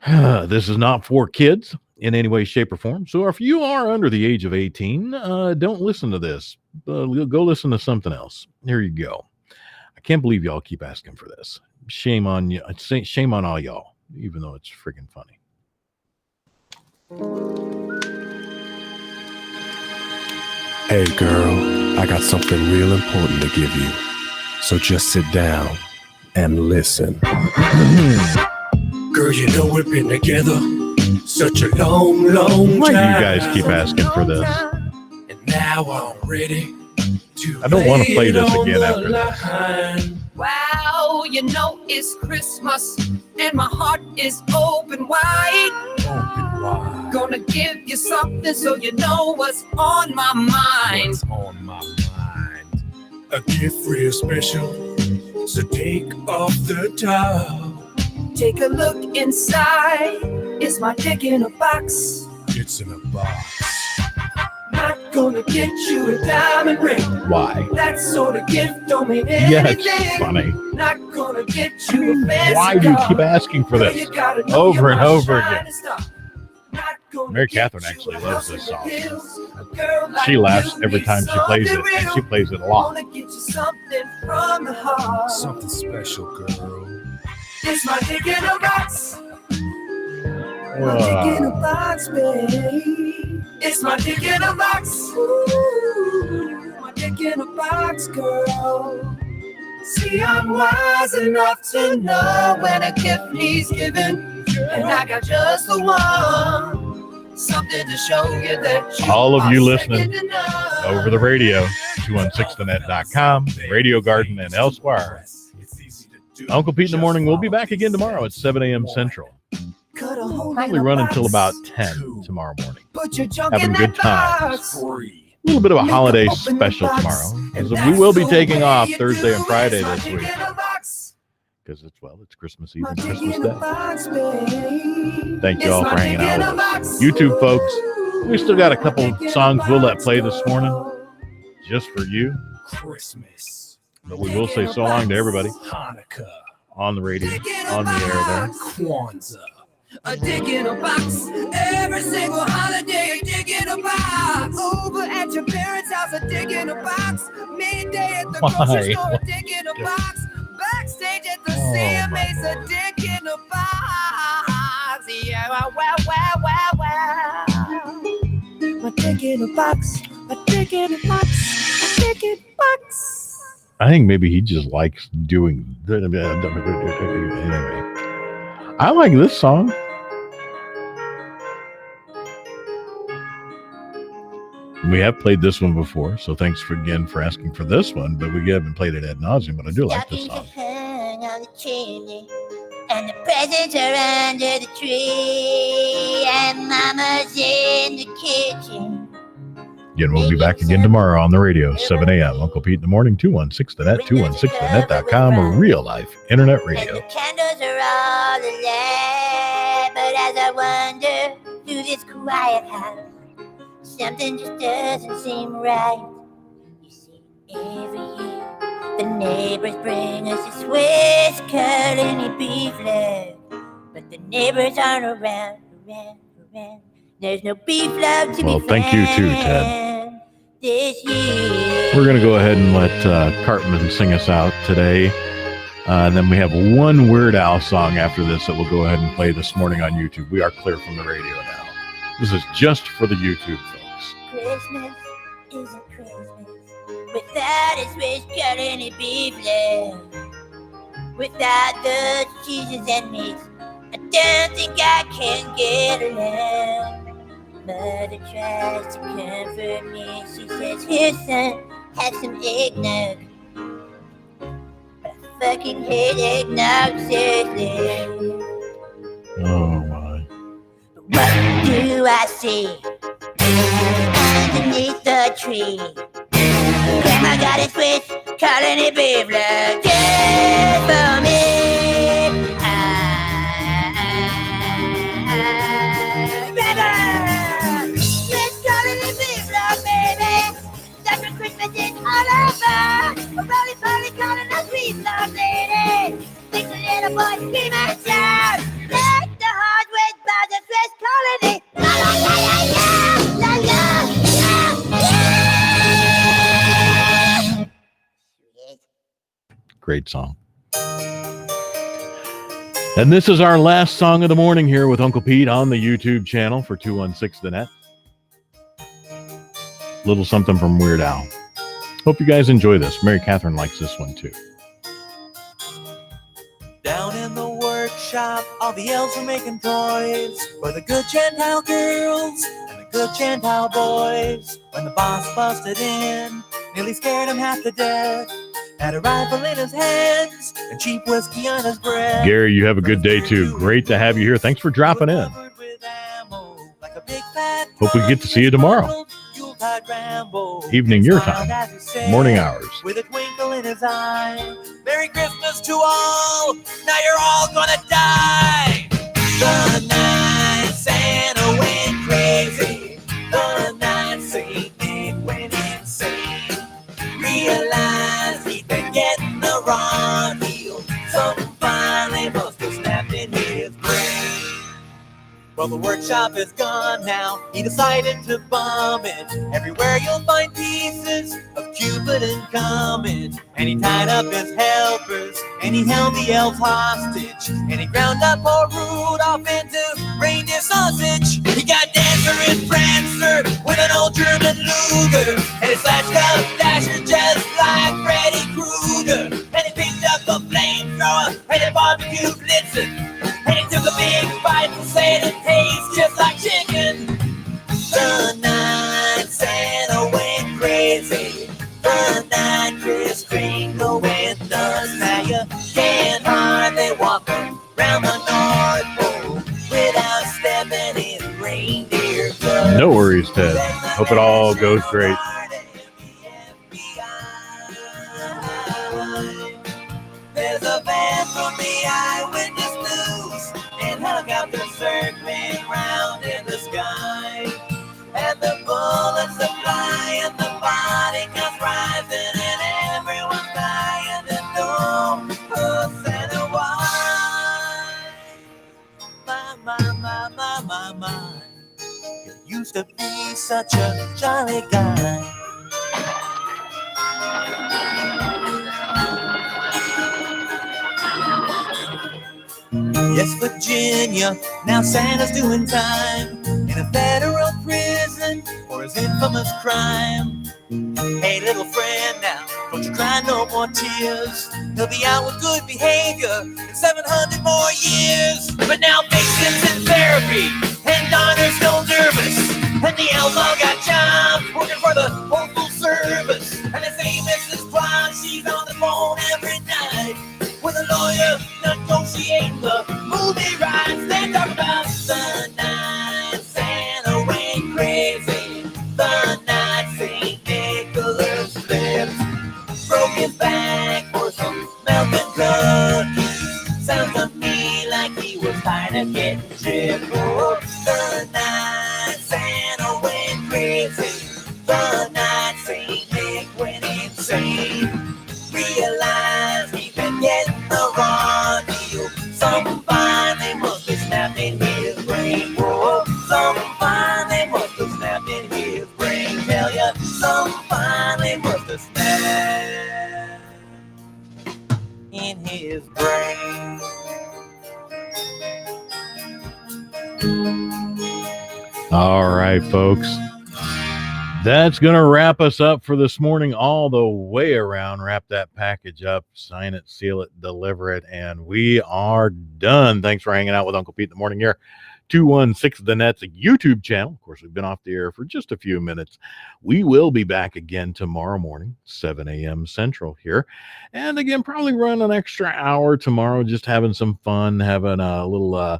This is not for kids in any way, shape, or form. So if you are under the age of 18, don't listen to this. Go listen to something else. Here you go. I can't believe y'all keep asking for this. Shame on you. Shame on all y'all, even though it's freaking funny. Hey girl, I got something real important to give you. So just sit down and listen. Girl, you know we've been together such a long, long Why time. do you guys keep asking for this? And now I'm ready to I don't want to play this lay it again on after the this. line. Wow, you know it's Christmas and my heart is open wide. Open wide. Gonna give you something so you know what's on my mind. What's on my mind? A gift real special, so take off the top. Take a look inside. Is my dick in a box? It's in a box. Not gonna get you a diamond ring. Why? That sort of gift don't mean Yeah, anything. it's funny. Not gonna get you a fancy Why do you car. keep asking for Well, this you gotta know over you're and my over shining again? star. Not gonna Mary get Catherine you actually a loves house this in song. the hills. A girl like She laughs you every needs time she plays it, something and she real. plays it a lot. Wanna get you something from the heart. Something special, girl. It's my dick in a box. My dick in a box, babe. It's my dick in a box. Ooh, my dick in a box, girl. See, I'm wise enough to know when a gift needs giving, and I got just the one. Something to show you that you All of you are listening second to none. over the radio, 216thenet.com, Radio Garden, and elsewhere. Uncle Pete in the Morning will be back again tomorrow at 7 a.m. Central. Cut a hole Probably in a run box. until about 10 tomorrow morning. Put your junk Having in good that times. box. A little bit of a holiday special tomorrow. We will be taking off Thursday and Friday this week. Because it's Christmas Eve and Christmas Day. Thank you all for hanging out with us. YouTube folks, we still got a couple songs we'll let play this morning. Just for you. Christmas. But we will say so long to everybody. Hanukkah. On the radio, on the air there. Kwanzaa. A dick in a box. Every single holiday, a dick in a box. Over at your parents' house, a dick in a box. Midday at the grocery store, a dick in a box. Backstage at the CMA's, a dick in a box. Yeah, wow. My dick in a box. A dick in a box. A dick in a box. I think maybe he just likes doing. Anyway, I like this song. We have played this one before, so thanks again for asking for this one, but we haven't played it ad nauseum, but I do like this song. Hung on the chimney, and the presents are under the tree, and Mama's in the kitchen. Again, we'll be back again tomorrow on the radio, 7 a.m. Uncle Pete in the morning, 216-TheNet, 216thenet.com, or real life internet radio. The candles are all alight, but as I wander through this quiet house, something just doesn't seem right. You see, every year the neighbors bring us a Swiss Colony beef leg, but the neighbors aren't around. There's no beef love to be found. Well, thank you too, Ted. This year. We're going to go ahead and let Cartman sing us out today. And then we have one Weird Al song after this that we'll go ahead and play this morning on YouTube. We are clear from the radio now. This is just for the YouTube folks. Christmas isn't Christmas without a Swiss Colony beef leg. Without the cheeses and meats, I don't think I can get along. Mother tries to comfort me. She says, here, son, have some eggnog. But I fucking hate eggnog, seriously. Oh, my. What do I see underneath the tree? Grandma got a Swiss Colony beef leg just for me. Christmas is all over. A roly-poly calling us sweet love lady. Makes the little boy scream and shout. Like the hardwood by the Swiss Colony. La la la la la la la. Great song. And this is our last song of the morning here with Uncle Pete on the YouTube channel for 216-TheNet. Little something from Weird Al. Hope you guys enjoy this. Mary Catherine likes this one too. Down in the workshop, all the elves were making toys for the good Gentile girls and the good Gentile boys. When the boss busted in, nearly scared him half to death. Had a rifle in his hands and cheap whiskey on his breath. Gary, you have a good day too. Great to have you here. Thanks for dropping in. Hope we get to see you tomorrow. Evening your time, morning hours. With a twinkle in his eye. Merry Christmas to all. Now you're all gonna die. The night Santa went crazy. The night Saint Nick went insane. Realized he'd been getting the wrong deal. Something finally must have snapped in his brain. Well, the workshop is gone now. He decided to bomb it. Everywhere you'll find pieces of Cupid and Comet. And he tied up his helpers, and he held the elves hostage. And he ground up poor Rudolph into reindeer sausage. He got Dancer and Prancer with an old German Luger. And he slashed up Dasher just like Freddy Krueger. And he picked up a flamethrower and he barbecued Blitzen. And he took a big bite and said it tastes just like chicken. The night Santa went crazy. The night Kris Kringle went nuts. Now you can't hardly walk around the North Pole without stepping in reindeer blood. No worries, Ted. Hope it all goes great. There's a van from the Eyewitness News and helicopters circling round in the sky. And the bullets are flying, the body counts rising, and everyone's dying to know who Santa was. My. You used to be such a jolly guy. Yes, Virginia, now Santa's doing time in a federal prison for his infamous crime. Hey, little friend, now, don't you cry no more tears. He'll be out with good behavior in 700 more years. But now patients in therapy and Donner's still nervous. And the outlaw got jobs working for the postal service. And his name is Mrs. Claus, she's on the phone every night with a lawyer negotiating the movie rights. They talk about the night Santa went crazy, the night St. Nicholas slipped, broke his back for some milk and cookies. Sounds to me like he was tired of getting chipped. Oh, the night Santa went crazy, the night St. Nick went insane. Realized he'd been getting the wrong deal. Some fine they must have snapped in his brain. Whoa, some fine they must have snapped in his brain. Tell ya, some fine they must have snapped in his brain. All right, folks. That's going to wrap us up for this morning all the way around. Wrap that package up, sign it, seal it, deliver it, and we are done. Thanks for hanging out with Uncle Pete in the morning here. 216 The Net's a YouTube channel. Of course, we've been off the air for just a few minutes. We will be back again tomorrow morning, 7 a.m. Central here. And again, probably run an extra hour tomorrow, just having some fun, having a little,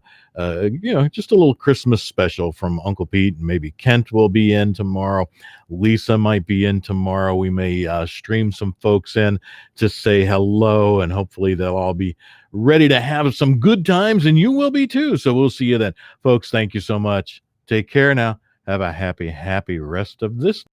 just a little Christmas special from Uncle Pete. Maybe Kent will be in tomorrow. Lisa might be in tomorrow. We may stream some folks in to say hello, and hopefully they'll all be ready to have some good times, and you will be too. So we'll see you then. Folks, thank you so much. Take care now. Have a happy rest of this